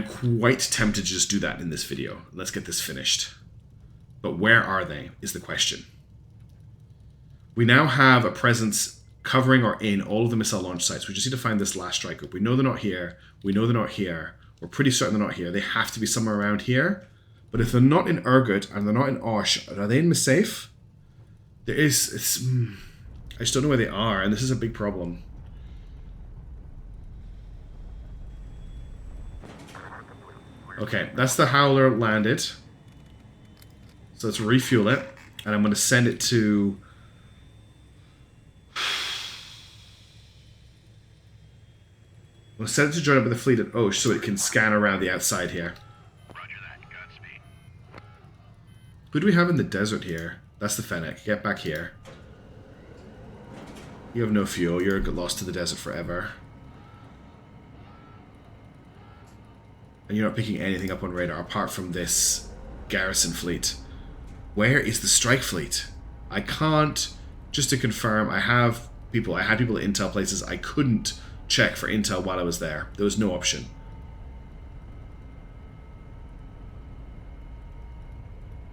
Speaker 1: quite tempted to just do that in this video. Let's get this finished. But where are they, is the question. We now have a presence covering or in all of the missile launch sites. We just need to find this last strike group. We know they're not here. We know they're not here. We're pretty certain they're not here. They have to be somewhere around here. But if they're not in Urgut and they're not in Osh, are they in Misafe? There is... I just don't know where they are, and this is a big problem. Okay, that's the Howler landed. So let's refuel it. And I'm going to send it to... We'll send it to join up with the fleet at Osh so it can scan around the outside here.
Speaker 2: Roger that. Godspeed.
Speaker 1: Who do we have in the desert here? That's the Fennec. Get back here. You have no fuel. You're lost to the desert forever. And you're not picking anything up on radar apart from this garrison fleet. Where is the strike fleet? I can't... Just to confirm, I had people at intel places. I couldn't check for intel while I was there. There was no option.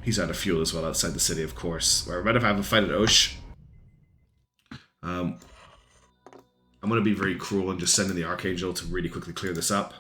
Speaker 1: He's out of fuel as well outside the city, of course. We're about to have a fight at Osh. I'm going to be very cruel and just send in the Archangel to really quickly clear this up.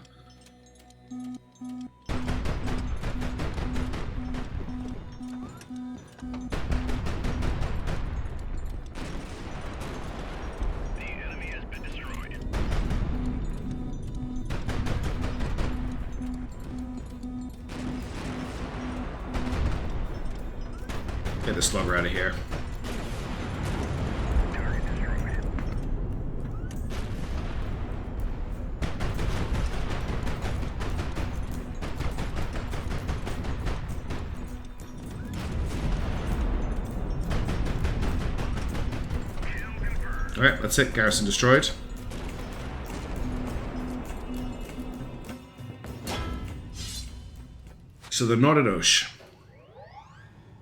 Speaker 1: Get the slugger out of here. Alright, that's it. Garrison destroyed. So they're not at Osh.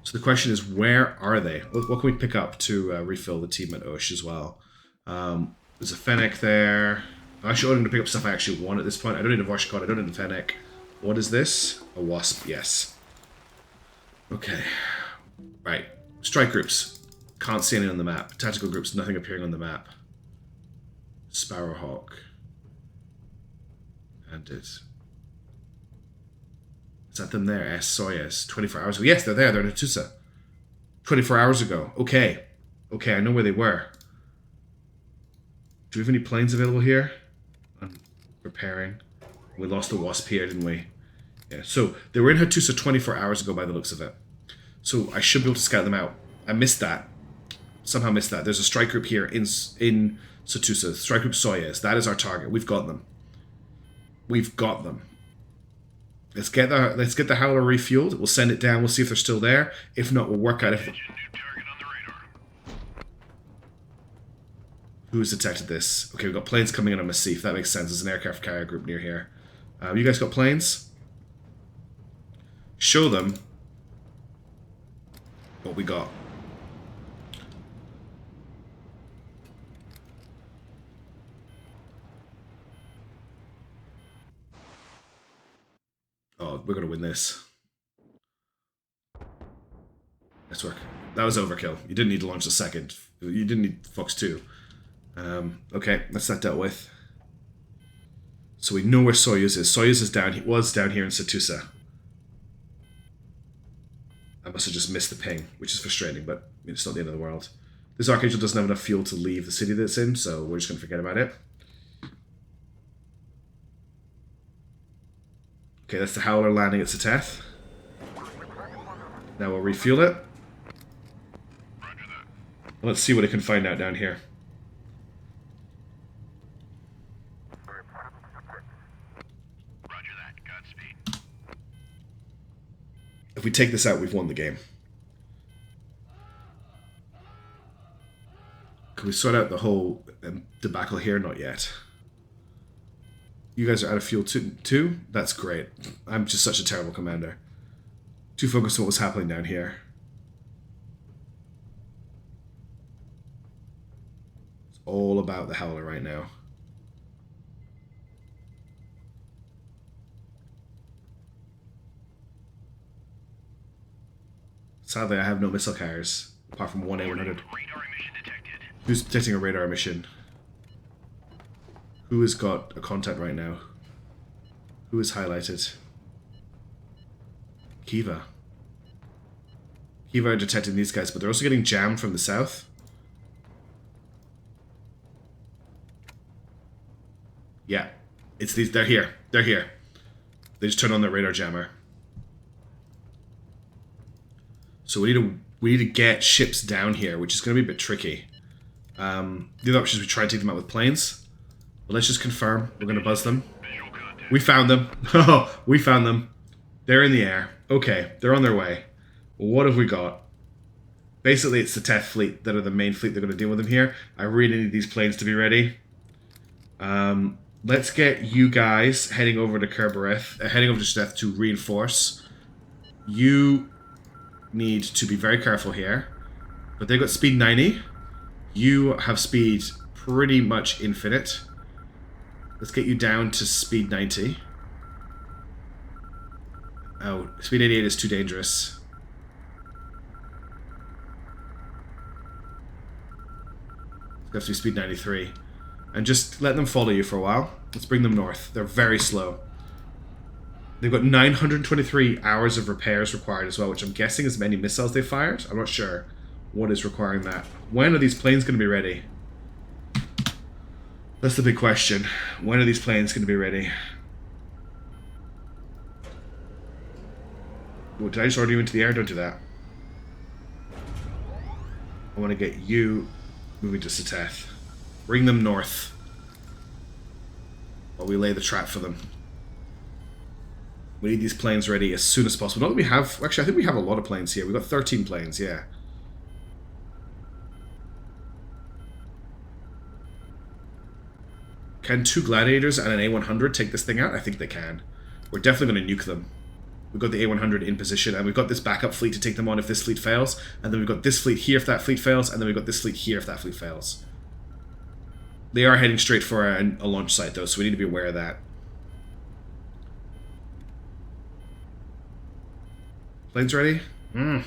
Speaker 1: So the question is, where are they? What can we pick up to refill the team at Osh as well? There's a Fennec there. I should order to pick up stuff I actually want at this point. I don't need a Voshkot, I don't need a Fennec. What is this? A Wasp, yes. Okay. Right. Strike groups. Can't see any on the map. Tactical groups, nothing appearing on the map. Sparrowhawk. And it's... Is that them there? Soyuz. 24 hours ago. Yes, they're there. They're in Hattusa. 24 hours ago. Okay. Okay, I know where they were. Do we have any planes available here? I'm repairing. We lost the Wasp here, didn't we? Yeah, so they were in Hattusa 24 hours ago by the looks of it. So I should be able to scout them out. I missed that. Somehow missed that. There's a strike group here in Hattusa. Strike group Soyuz. That is our target. We've got them. We've got them. Let's get the Howler refueled. We'll send it down. We'll see if they're still there. If not, we'll work out if...
Speaker 2: New target on the radar.
Speaker 1: Who's detected this? Okay, we've got planes coming in on Massif. That makes sense. There's an aircraft carrier group near here. You guys got planes? Show them what we got. Oh, we're going to win this. Nice work. That was overkill. You didn't need to launch the second. You didn't need Fox 2. Okay, that's that dealt with. So we know where Soyuz is. Soyuz is down. He was down here in Hattusa. I must have just missed the ping, which is frustrating, but I mean, it's not the end of the world. This Archangel doesn't have enough fuel to leave the city that it's in, so we're just going to forget about it. Okay, that's the Howler landing at Sateth. Now we'll refuel it. Let's see what it can find out down here.
Speaker 2: Roger that. Godspeed.
Speaker 1: If we take this out, we've won the game. Can we sort out the whole debacle here? Not yet. You guys are out of fuel too? That's great. I'm just such a terrible commander. Too focused on what was happening down here. It's all about the Howler right now. Sadly, I have no missile carriers, apart from one A100.
Speaker 2: Radar emission detected.
Speaker 1: Who's detecting a radar emission? Who has got a contact right now? Who is highlighted? Kiva. Kiva are detecting these guys, but they're also getting jammed from the south. Yeah. It's these. They're here. They're here. They just turned on their radar jammer. So we need to get ships down here, which is going to be a bit tricky. The other option is we try and take them out with planes. But let's just confirm. We're going to buzz them.
Speaker 2: Visual contact.
Speaker 1: We found them. Oh, we found them. They're in the air. Okay, they're on their way. What have we got? Basically, it's the Teth fleet that are the main fleet they're going to deal with them here. I really need these planes to be ready. Let's get you guys heading over to Kerbereth, heading over to Steth to reinforce. You need to be very careful here. But they've got speed 90. You have speed pretty much infinite. Let's get you down to speed 90. Oh, speed 88 is too dangerous. It's got to be speed 93. And just let them follow you for a while. Let's bring them north. They're very slow. They've got 923 hours of repairs required as well, which I'm guessing is many missiles they fired. I'm not sure what is requiring that. When are these planes going to be ready? That's the big question. When are these planes going to be ready? Oh, did I just order you into the air? Don't do that. I want to get you moving to Sateth. Bring them north while we lay the trap for them. We need these planes ready as soon as possible. Not that we have... Actually, I think we have a lot of planes here. We've got 13 planes, yeah. Can 2 Gladiators and an A100 take this thing out? I think they can. We're definitely going to nuke them. We've got the A100 in position, and we've got this backup fleet to take them on if this fleet fails, and then we've got this fleet here if that fleet fails, and then we've got this fleet here if that fleet fails. They are heading straight for a launch site, though, so we need to be aware of that. Planes ready? Need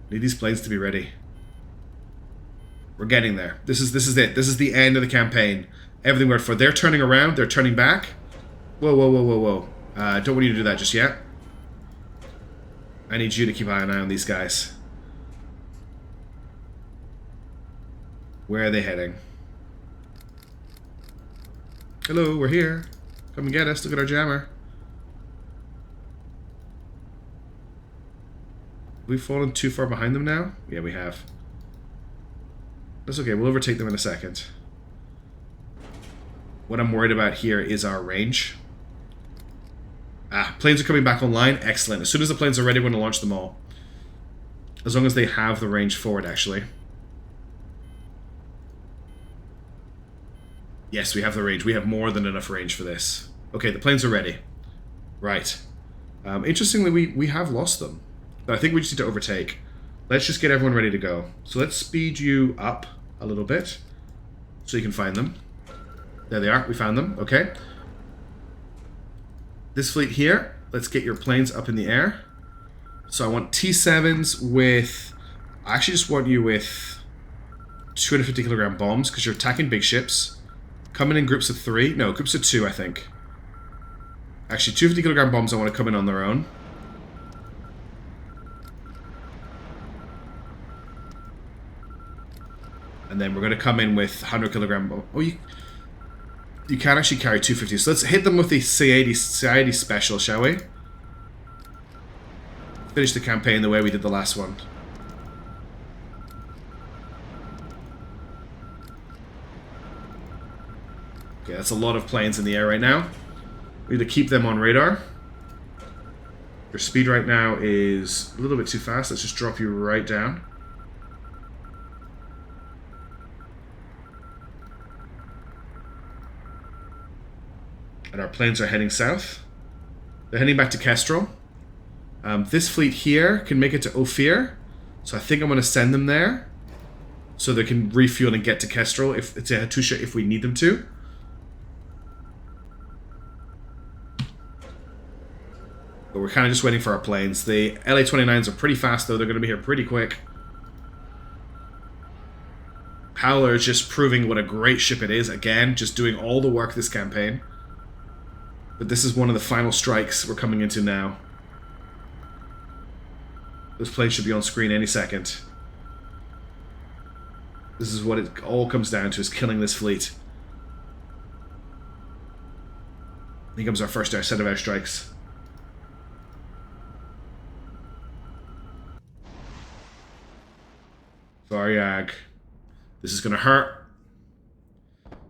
Speaker 1: these planes to be ready. We're getting there. This is it. This is the end of the campaign. Everything word for. They're turning around. They're turning back. Whoa, whoa, whoa, whoa, whoa. Don't want you to do that just yet. I need you to keep an eye on these guys. Where are they heading? Hello, we're here. Come and get us. Look at our jammer. Have we fallen too far behind them now? Yeah, we have. That's okay. We'll overtake them in a second. What I'm worried about here is our range. Planes are coming back online. Excellent. As soon as the planes are ready, we're going to launch them all. As long as they have the range forward, actually. Yes, we have the range. We have more than enough range for this. Okay, the planes are ready. Right. Interestingly, we have lost them. But I think we just need to overtake. Let's just get everyone ready to go. So let's speed you up a little bit so you can find them. There they are. We found them. Okay. This fleet here, let's get your planes up in the air. So I want T7s with... I actually just want you with 250 kilogram bombs because you're attacking big ships. Coming in groups of 3. No, groups of 2, I think. Actually, 250 kilogram bombs I want to come in on their own. And then we're going to come in with 100 kilogram bomb. Oh, you can actually carry 250. So let's hit them with the C80 special, shall we? Finish the campaign the way we did the last one. Okay, that's a lot of planes in the air right now. We need to keep them on radar. Your speed right now is a little bit too fast. Let's just drop you right down. And our planes are heading south. They're heading back to Kestrel. This fleet here can make it to Ophir. So I think I'm going to send them there. So they can refuel and get to Kestrel if it's a Hattusha if we need them to. But we're kind of just waiting for our planes. The LA-29s are pretty fast though. They're going to be here pretty quick. Howler is just proving what a great ship it is. Again, just doing all the work this campaign. But this is one of the final strikes we're coming into now. Those planes should be on screen any second. This is what it all comes down to, is killing this fleet. Here comes our first set of airstrikes. Varyag. This is going to hurt.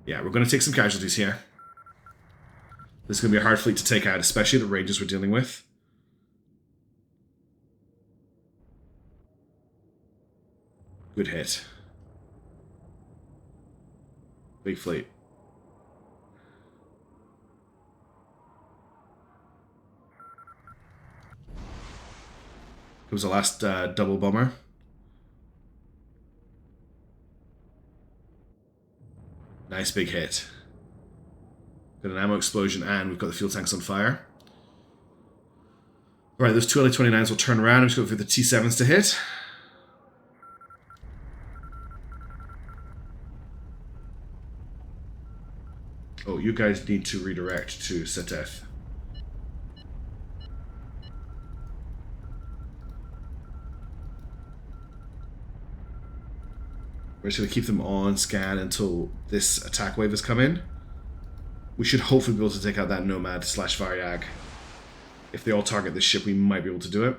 Speaker 1: Yeah, we're going to take some casualties here. This is going to be a hard fleet to take out, especially the ranges we're dealing with. Good hit. Big fleet. Comes the last double bomber. Nice big hit. Got an ammo explosion and we've got the fuel tanks on fire. Alright, those two LA-29s will turn around. I'm just going for the T7s to hit. Oh, you guys need to redirect to Seteth. We're just going to keep them on scan until this attack wave has come in. We should hopefully be able to take out that Nomad / Varyag. If they all target this ship, we might be able to do it.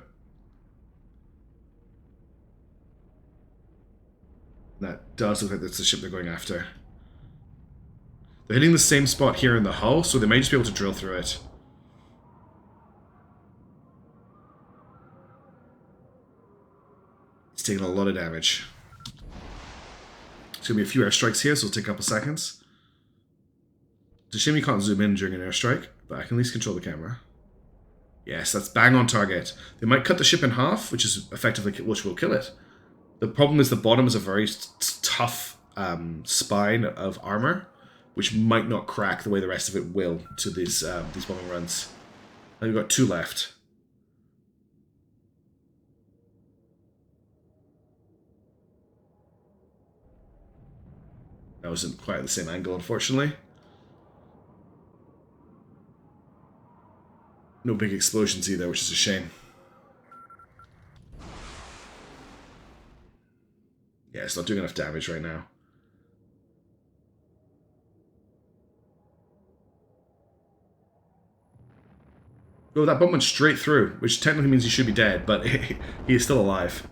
Speaker 1: That does look like that's the ship they're going after. They're hitting the same spot here in the hull, so they might just be able to drill through it. It's taking a lot of damage. It's going to be a few airstrikes here, so it'll take a couple seconds. It's a shame you can't zoom in during an airstrike, but I can at least control the camera. Yes, that's bang on target. They might cut the ship in half, which is effectively, which will kill it. The problem is the bottom is a very tough spine of armor, which might not crack the way the rest of it will to these bombing runs. And we've got 2 left. That wasn't quite the same angle, unfortunately. No big explosions either, which is a shame. Yeah, it's not doing enough damage right now. Oh, that bomb went straight through, which technically means he should be dead, but he is still alive.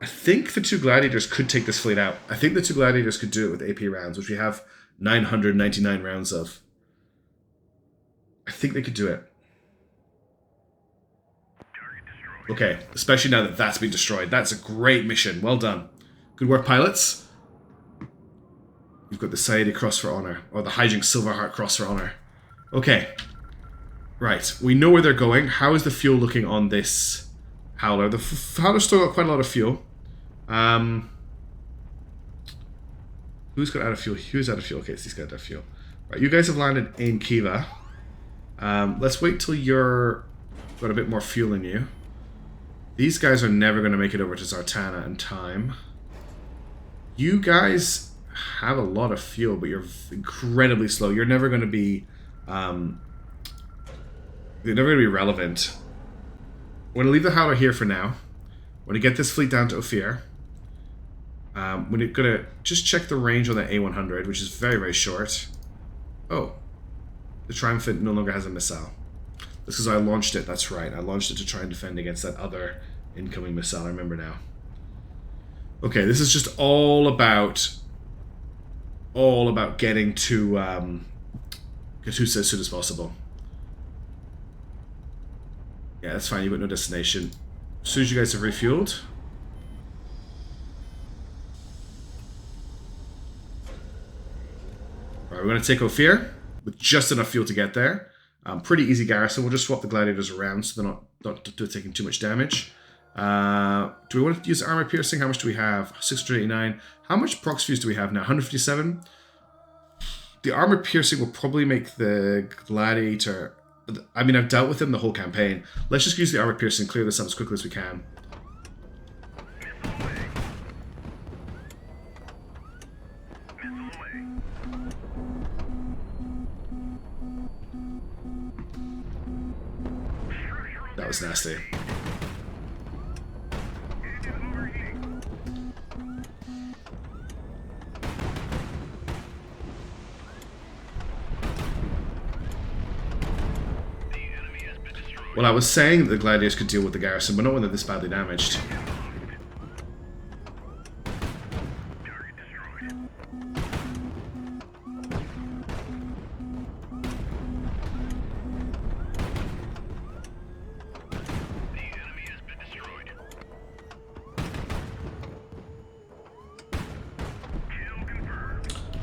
Speaker 1: I think the two gladiators could take this fleet out. I think the two gladiators could do it with AP rounds, which we have 999 rounds of. I think they could do it. Okay, especially now that that's been destroyed. That's a great mission. Well done. Good work, pilots. You've got the Saidi Cross for Honor, or the Hijink Silverheart Cross for Honor. Okay. Right, we know where they're going. How is the fuel looking on this Howler? The Howler's still got quite a lot of fuel. Who's got out of fuel? Who's out of fuel? Okay, it's these guys out of fuel. Right, you guys have landed in Kiva. Let's wait till you're got a bit more fuel in you. These guys are never going to make it over to Zartana in time. You guys have a lot of fuel, but you're incredibly slow. You're never going to be... you're never going to be relevant. We're going to leave the Howler here for now. We're going to get this fleet down to Ophir. We're going to just check the range on the A100, which is very, very short. Oh. The Triumphant no longer has a missile. That's because I launched it, that's right. I launched it to try and defend against that other incoming missile, I remember now. Okay, this is just all about getting to Katusa as soon as possible. Yeah, that's fine, you've got no destination. As soon as you guys have refueled. Alright, we're going to take Ophir with just enough fuel to get there. Pretty easy garrison. We'll just swap the gladiators around so they're not taking too much damage. Do we want to use armor piercing? How much do we have? 689. How much prox fuse do we have now? 157. The armor piercing will probably make the gladiator... I mean, I've dealt with him the whole campaign. Let's just use the armor piercing and clear this up as quickly as we can. That was nasty. Well, I was saying that the gladiators could deal with the garrison, but not when they're this badly damaged.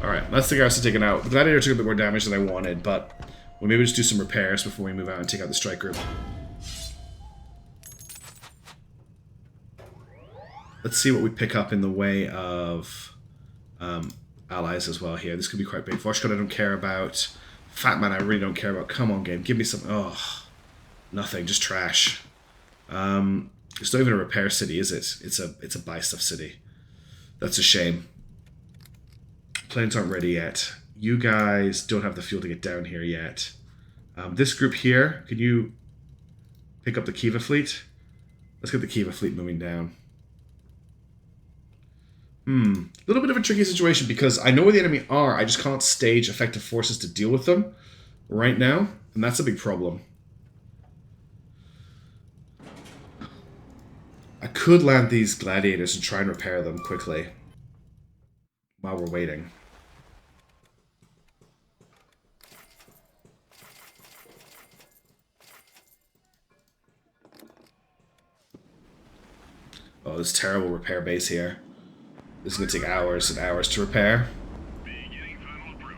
Speaker 1: Alright, that's the garrison taken out. The gladiator took a bit more damage than I wanted, but we'll maybe just do some repairs before we move out and take out the strike group. Let's see what we pick up in the way of allies as well here. This could be quite big. Voshkot I don't care about. Fatman I really don't care about. Come on, game. Give me some... Oh, nothing. Just trash. It's not even a repair city, is it? It's a buy stuff city. That's a shame. Planes aren't ready yet. You guys don't have the fuel to get down here yet. This group here, can you pick up the Kiva fleet? Let's get the Kiva fleet moving down. A little bit of a tricky situation because I know where the enemy are. I just can't stage effective forces to deal with them right now, and that's a big problem. I could land these gladiators and try and repair them quickly while we're waiting. Oh, this terrible repair base here. This is going to take hours and hours to repair.
Speaker 2: Beginning final approach.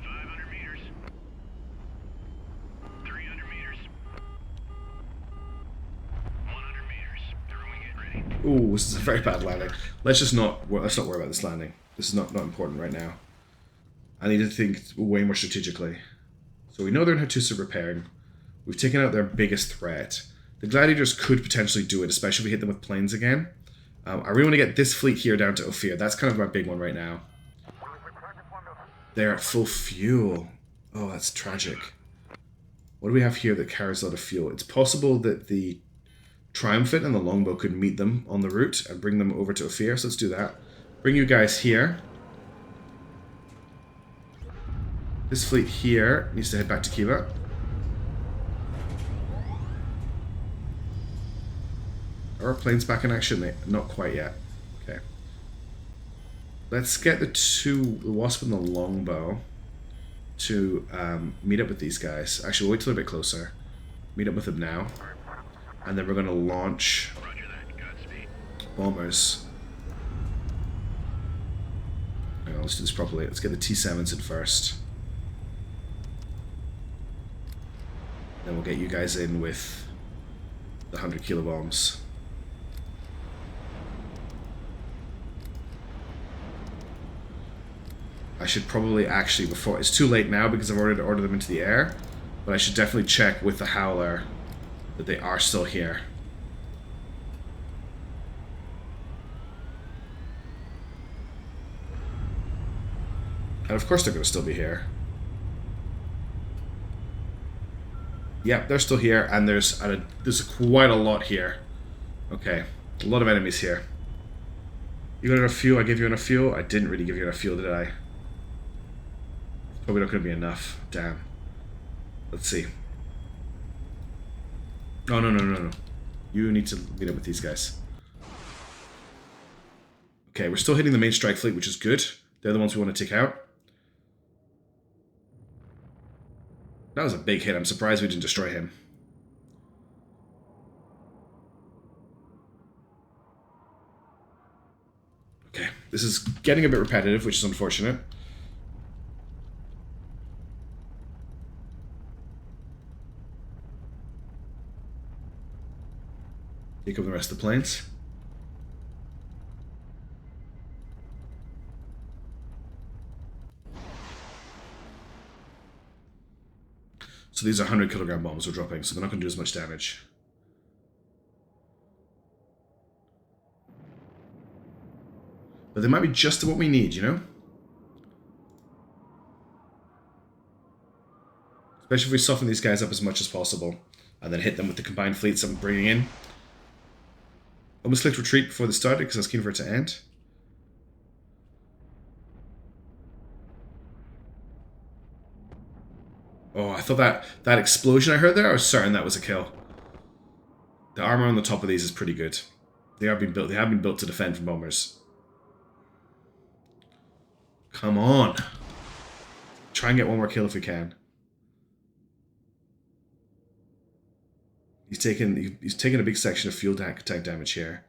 Speaker 2: 500 meters. 300 meters. 100 meters. Throwing it ready.
Speaker 1: Ooh, this is a very bad landing. Let's not worry about this landing. This is not important right now. I need to think way more strategically. So we know they're in Hattusa repairing. We've taken out their biggest threat. The gladiators could potentially do it, especially if we hit them with planes again. I really want to get this fleet here down to Ophir. That's kind of my big one right now. They're at full fuel. Oh, that's tragic. What do we have here that carries a lot of fuel? It's possible that the Triumphant and the Longbow could meet them on the route and bring them over to Ophir, so let's do that. Bring you guys here. This fleet here needs to head back to Kiva. Are our planes back in action? Not quite yet. Okay. Let's get the Wasp and the Longbow to meet up with these guys. Actually, we'll wait till they're a bit closer. Meet up with them now. And then we're going to launch bombers. Hang on, let's do this properly. Let's get the T-7s in first. Then we'll get you guys in with the 100 kilobombs. I should probably actually, before... It's too late now because I've already ordered them into the air. But I should definitely check with the Howler that they are still here. And of course they're going to still be here. Yep, they're still here, and there's quite a lot here. Okay, a lot of enemies here. You got enough fuel? I gave you enough fuel? I didn't really give you enough fuel, did I? Probably not going to be enough. Damn. Let's see. Oh, no. You need to meet up with these guys. Okay, we're still hitting the main strike fleet, which is good. They're the ones we want to take out. That was a big hit. I'm surprised we didn't destroy him. Okay, this is getting a bit repetitive, which is unfortunate. Take over the rest of the planes. So these are 100 kilogram bombs we're dropping, so they're not going to do as much damage. But they might be just what we need, you know? Especially if we soften these guys up as much as possible. And then hit them with the combined fleets I'm bringing in. Almost clicked retreat before they started because I was keen for it to end. Oh, I thought that explosion I heard there, I was certain that was a kill. The armor on the top of these is pretty good. They have been built to defend from bombers. Come on. Try and get one more kill if we can. He's taking a big section of fuel tank damage here.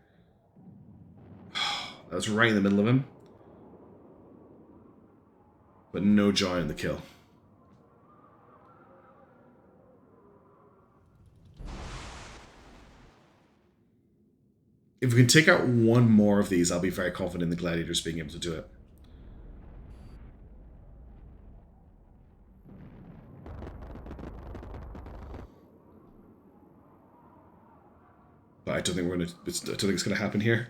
Speaker 1: That was right in the middle of him. But no joy in the kill. If we can take out one more of these, I'll be very confident in the gladiators being able to do it. But I don't think it's gonna happen here.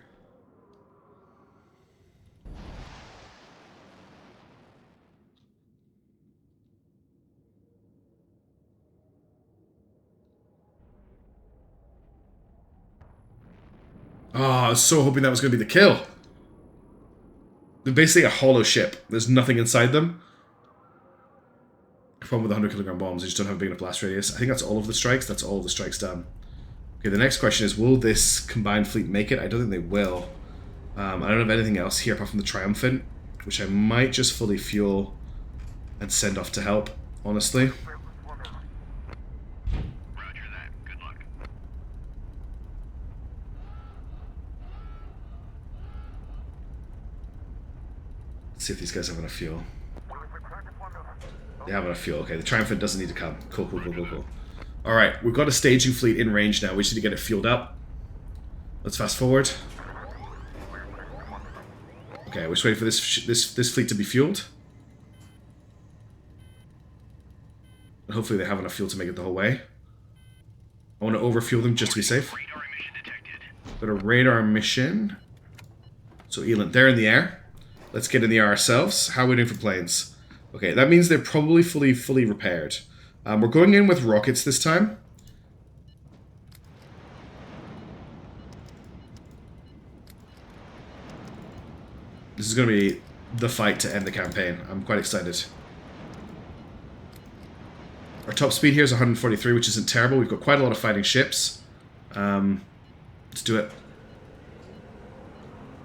Speaker 1: Oh, I was so hoping that was going to be the kill. They're basically a hollow ship. There's nothing inside them. The problem with the 100 kilogram bombs, they just don't have a big enough blast radius. I think that's all of the strikes. That's all of the strikes done. Okay, the next question is, will this combined fleet make it? I don't think they will. I don't have anything else here apart from the Triumphant, which I might just fully fuel and send off to help, honestly. See if these guys have enough fuel. They have enough fuel. Okay, the Triumphant doesn't need to come. Cool. Alright, we've got a staging fleet in range now. We just need to get it fueled up. Let's fast forward. Okay, we're just waiting for this fleet to be fueled. And hopefully they have enough fuel to make it the whole way. I want to overfuel them just to be safe. Got a radar mission. So Elan, they're in the air. Let's get in the air ourselves. How are we doing for planes? Okay, that means they're probably fully repaired. We're going in with rockets this time. This is going to be the fight to end the campaign. I'm quite excited. Our top speed here is 143, which isn't terrible. We've got quite a lot of fighting ships. Let's do it.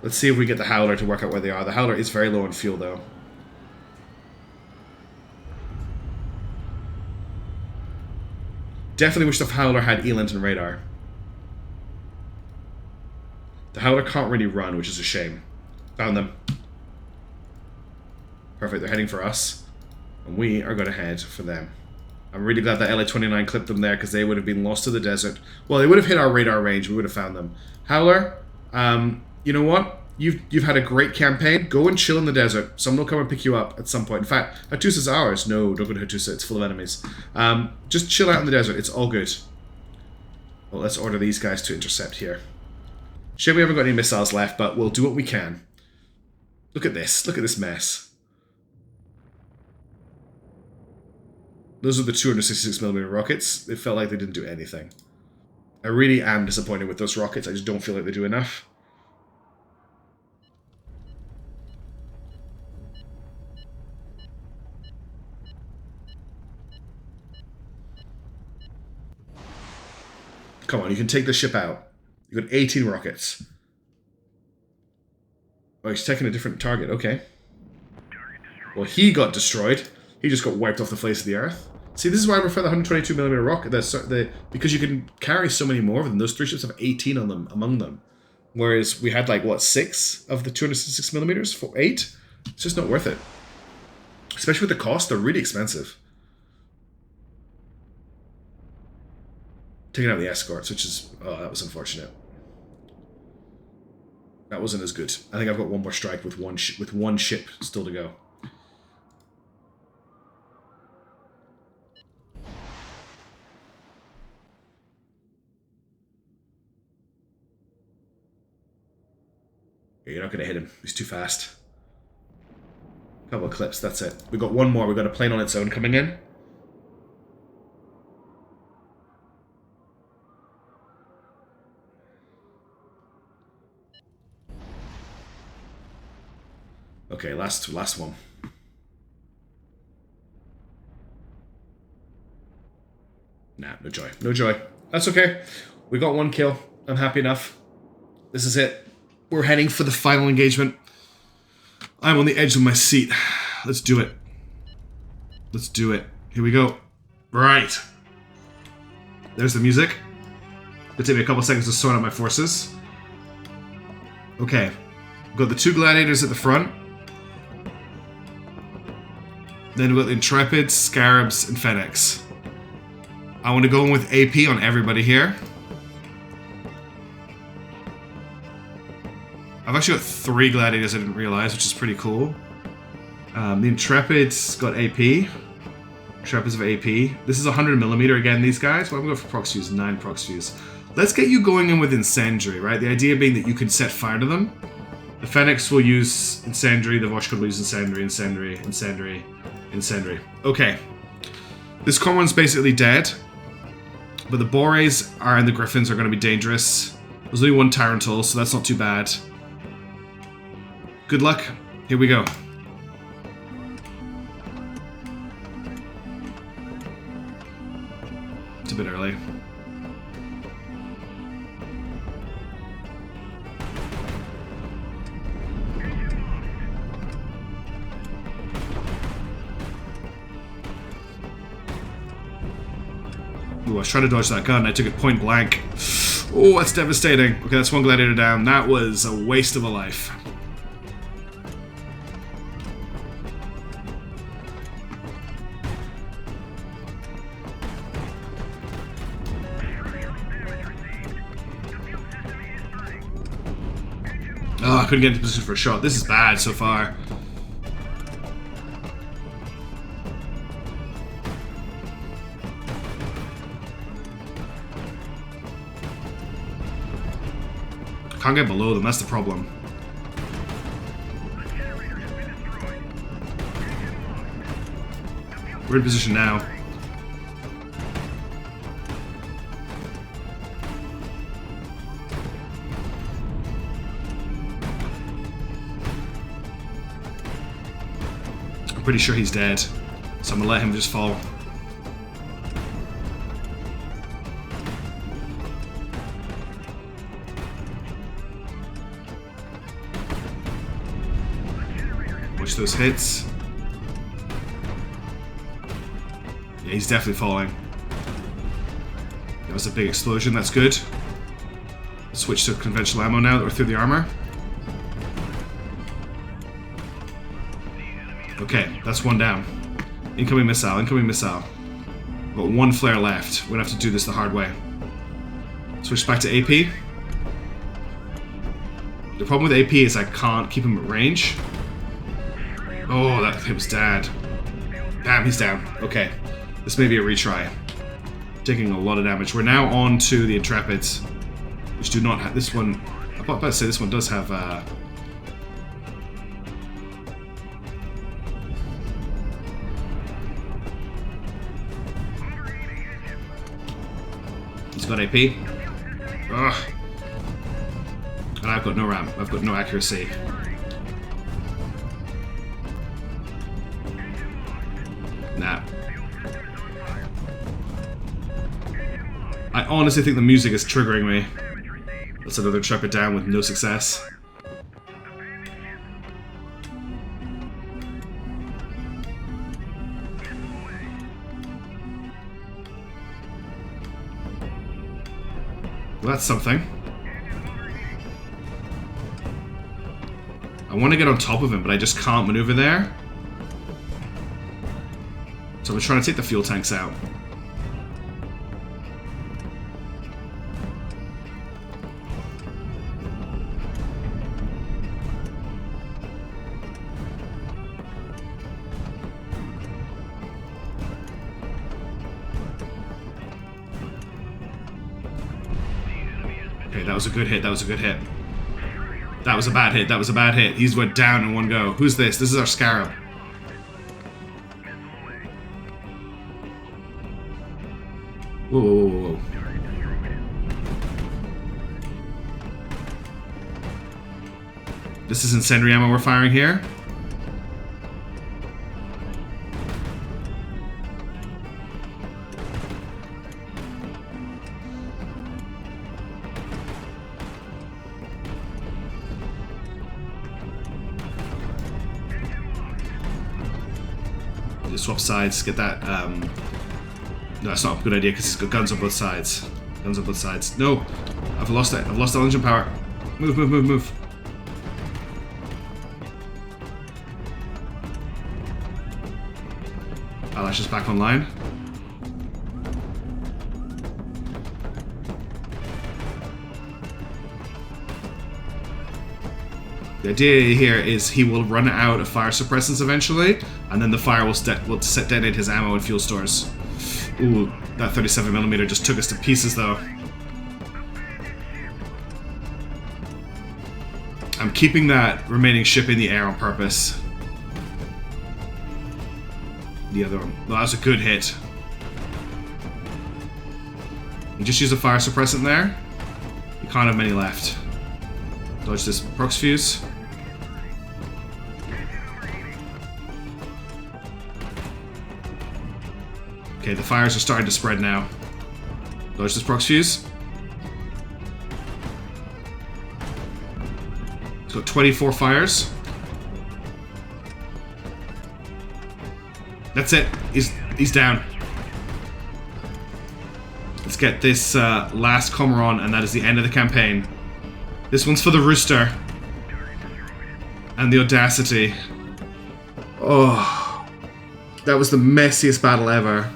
Speaker 1: Let's see if we get the Howler to work out where they are. The Howler is very low on fuel, though. Definitely wish the Howler had Eland and radar. The Howler can't really run, which is a shame. Found them. Perfect, they're heading for us. And we are going to head for them. I'm really glad that LA-29 clipped them there, because they would have been lost to the desert. Well, they would have hit our radar range. We would have found them. Howler, you know what? You've had a great campaign. Go and chill in the desert. Someone will come and pick you up at some point. In fact, Hattusa's ours. No, don't go to Hattusa. It's full of enemies. Just chill out in the desert. It's all good. Well, let's order these guys to intercept here. Shame we haven't got any missiles left, but we'll do what we can. Look at this. Look at this mess. Those are the 266mm rockets. It felt like they didn't do anything. I really am disappointed with those rockets. I just don't feel like they do enough. Come on, you can take the ship out. You've got 18 rockets. Oh, he's taking a different target. Okay. Well, he got destroyed. He just got wiped off the face of the earth. See, this is why I prefer the 122mm rocket. Because you can carry so many more of them. Those three ships have 18 on them, among them. Whereas we had, like, what, 6 of the 266mm? 8? It's just not worth it. Especially with the cost, they're really expensive. Taking out the escorts, which is... Oh, that was unfortunate. That wasn't as good. I think I've got one more strike with one ship still to go. You're not going to hit him. He's too fast. Couple of clips, that's it. We've got one more. We've got a plane on its own coming in. Okay, last one. Nah, no joy. No joy. That's okay. We got one kill. I'm happy enough. This is it. We're heading for the final engagement. I'm on the edge of my seat. Let's do it. Let's do it. Here we go. Right. There's the music. It'll take me a couple seconds to sort out my forces. Okay. We've got the 2 gladiators at the front. Then we've got the Intrepids, Scarabs, and Fennecs. I want to go in with AP on everybody here. I've actually got 3 gladiators I didn't realize, which is pretty cool. The Intrepids got AP. Intrepids have AP. This is 100mm again, these guys. Well, I'm going for prox fuse, 9 prox fuse. Let's get you going in with Incendiary, right? The idea being that you can set fire to them. The Fennecs will use Incendiary, the Voshkod will use Incendiary, Incendiary, Incendiary, Incendiary. Okay. This Cormoran's basically dead. But the Bores and the Griffins are going to be dangerous. There's only 1 Tarantul, so that's not too bad. Good luck. Here we go. It's a bit early. Ooh, I was trying to dodge that gun. I took it point blank. Oh, that's devastating. Okay, that's 1 gladiator down. That was a waste of a life. Oh, I couldn't get into position for a shot. This is bad so far. Can't get below them, that's the problem. We're in position now. I'm pretty sure he's dead, so I'm gonna let him just fall. Watch those hits. Yeah, he's definitely falling. That was a big explosion, that's good. Switch to conventional ammo now that we're through the armor. Okay, that's one down. Incoming missile, incoming missile. Got one flare left. We're gonna have to do this the hard way. Switch back to AP. The problem with AP is I can't keep him at range. Oh, that hit was dead. Damn, he's down. Okay. This may be a retry. Taking a lot of damage. We're now on to the Intrepids, which do not have this one. I'm about to say this one does have. He's got AP. Ugh. And I've got no RAM. I've got no accuracy. Nah. I honestly think the music is triggering me. That's another Intrepid down with no success. Well, that's something. I want to get on top of him, but I just can't maneuver there. So I'm trying to take the fuel tanks out. Okay, that was a good hit, that was a good hit. That was a bad hit, that was a bad hit. He's went down in one go. Who's this? This is our Scarab. Whoa, whoa, whoa, whoa. This is incendiary ammo we're firing here. Just swap sides, get that, no, that's not a good idea because he's got guns on both sides. Guns on both sides. No! I've lost it. I've lost the engine power. Move, move, move, move. Alash is back online. The idea here is he will run out of fire suppressants eventually, and then the fire will detonate his ammo and fuel stores. Ooh, that 37mm just took us to pieces though. I'm keeping that remaining ship in the air on purpose. The other one. Well, that was a good hit. You just use a fire suppressant there. You can't have many left. Dodge this prox fuse. Okay, the fires are starting to spread now. Dodge this prox fuse. It's got 24 fires. That's it. He's down. Let's get this last Comaron, and that is the end of the campaign. This one's for the Rooster. And the Audacity. Oh. That was the messiest battle ever.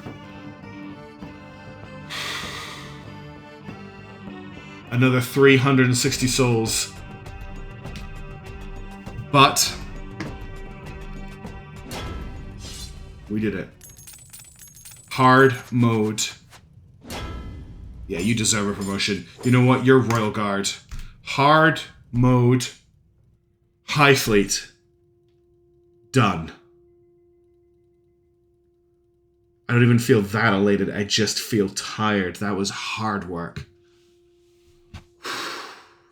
Speaker 1: Another 360 souls. But we did it. Hard mode. Yeah, you deserve a promotion. You know what? You're Royal Guard. Hard mode. Highfleet. Done. I don't even feel that elated. I just feel tired. That was hard work.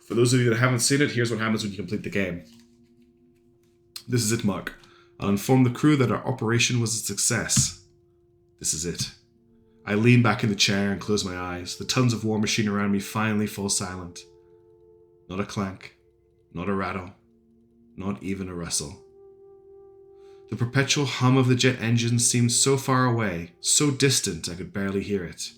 Speaker 1: For those of you that haven't seen it, here's what happens when you complete the game. This is it, Mark. I'll inform the crew that our operation was a success. This is it. I lean back in the chair and close my eyes. The tons of war machine around me finally fall silent. Not a clank, not a rattle, not even a rustle. The perpetual hum of the jet engines seemed so far away, so distant I could barely hear it.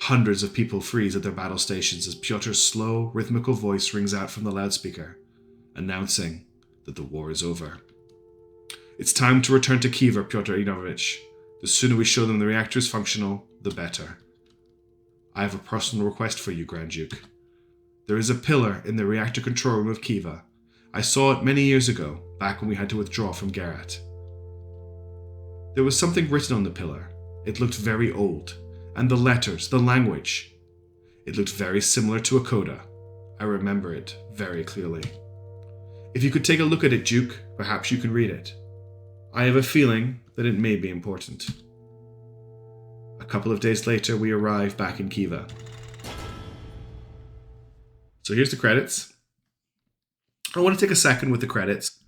Speaker 1: Hundreds of people freeze at their battle stations as Pyotr's slow, rhythmical voice rings out from the loudspeaker, announcing that the war is over. It's time to return to Kiev, Pyotr Ivanovich. The sooner we show them the reactor is functional, the better. I have a personal request for you, Grand Duke. There is a pillar in the reactor control room of Kiva. I saw it many years ago, back when we had to withdraw from Garat. There was something written on the pillar. It looked very old. And the letters, the language. It looked very similar to a coda. I remember it very clearly. If you could take a look at it, Duke, perhaps you can read it. I have a feeling that it may be important. A couple of days later, we arrive back in Kiva. So here's the credits. I want to take a second with the credits.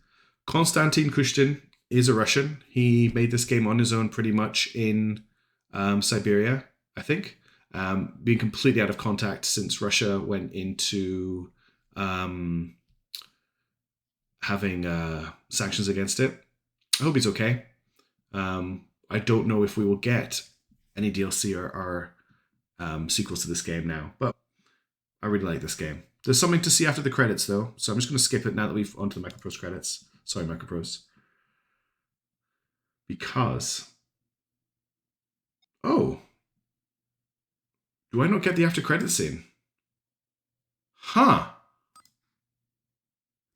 Speaker 1: Konstantin Kushtin is a Russian. He made this game on his own pretty much in Siberia, I think. Being completely out of contact since Russia went into having sanctions against it. I hope he's okay. I don't know if we will get any DLC or sequels to this game now, but I really like this game. There's something to see after the credits, though, so I'm just going to skip it now that we've onto the Microprose credits. Sorry, Microprose. Because... Oh. Do I not get the after credits scene? Huh.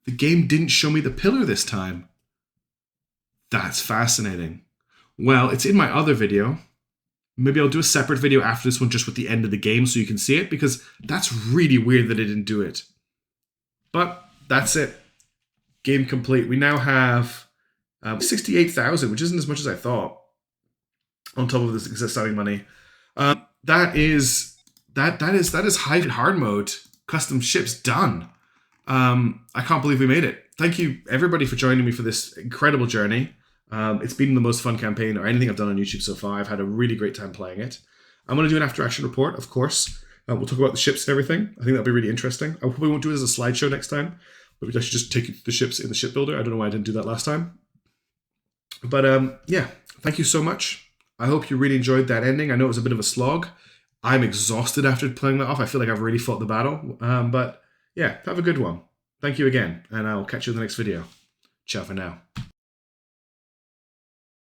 Speaker 1: The game didn't show me the pillar this time. That's fascinating. Well, it's in my other video. Maybe I'll do a separate video after this one just with the end of the game so you can see it, because that's really weird that it didn't do it. But that's it. Game complete. We now have 68,000, which isn't as much as I thought, on top of this exciting money. That is Highfleet Hardmode custom ships done. I can't believe we made it. Thank you everybody for joining me for this incredible journey. It's been the most fun campaign or anything I've done on YouTube so far. I've had a really great time playing it. I'm going to do an after action report, of course. We'll talk about the ships and everything. I think that'll be really interesting. I probably won't do it as a slideshow next time, but I should just take the ships in the shipbuilder. I don't know why I didn't do that last time. But yeah, thank you so much. I hope you really enjoyed that ending. I know it was a bit of a slog. I'm exhausted after playing that off. I feel like I've really fought the battle. But yeah, have a good one. Thank you again, and I'll catch you in the next video. Ciao for now.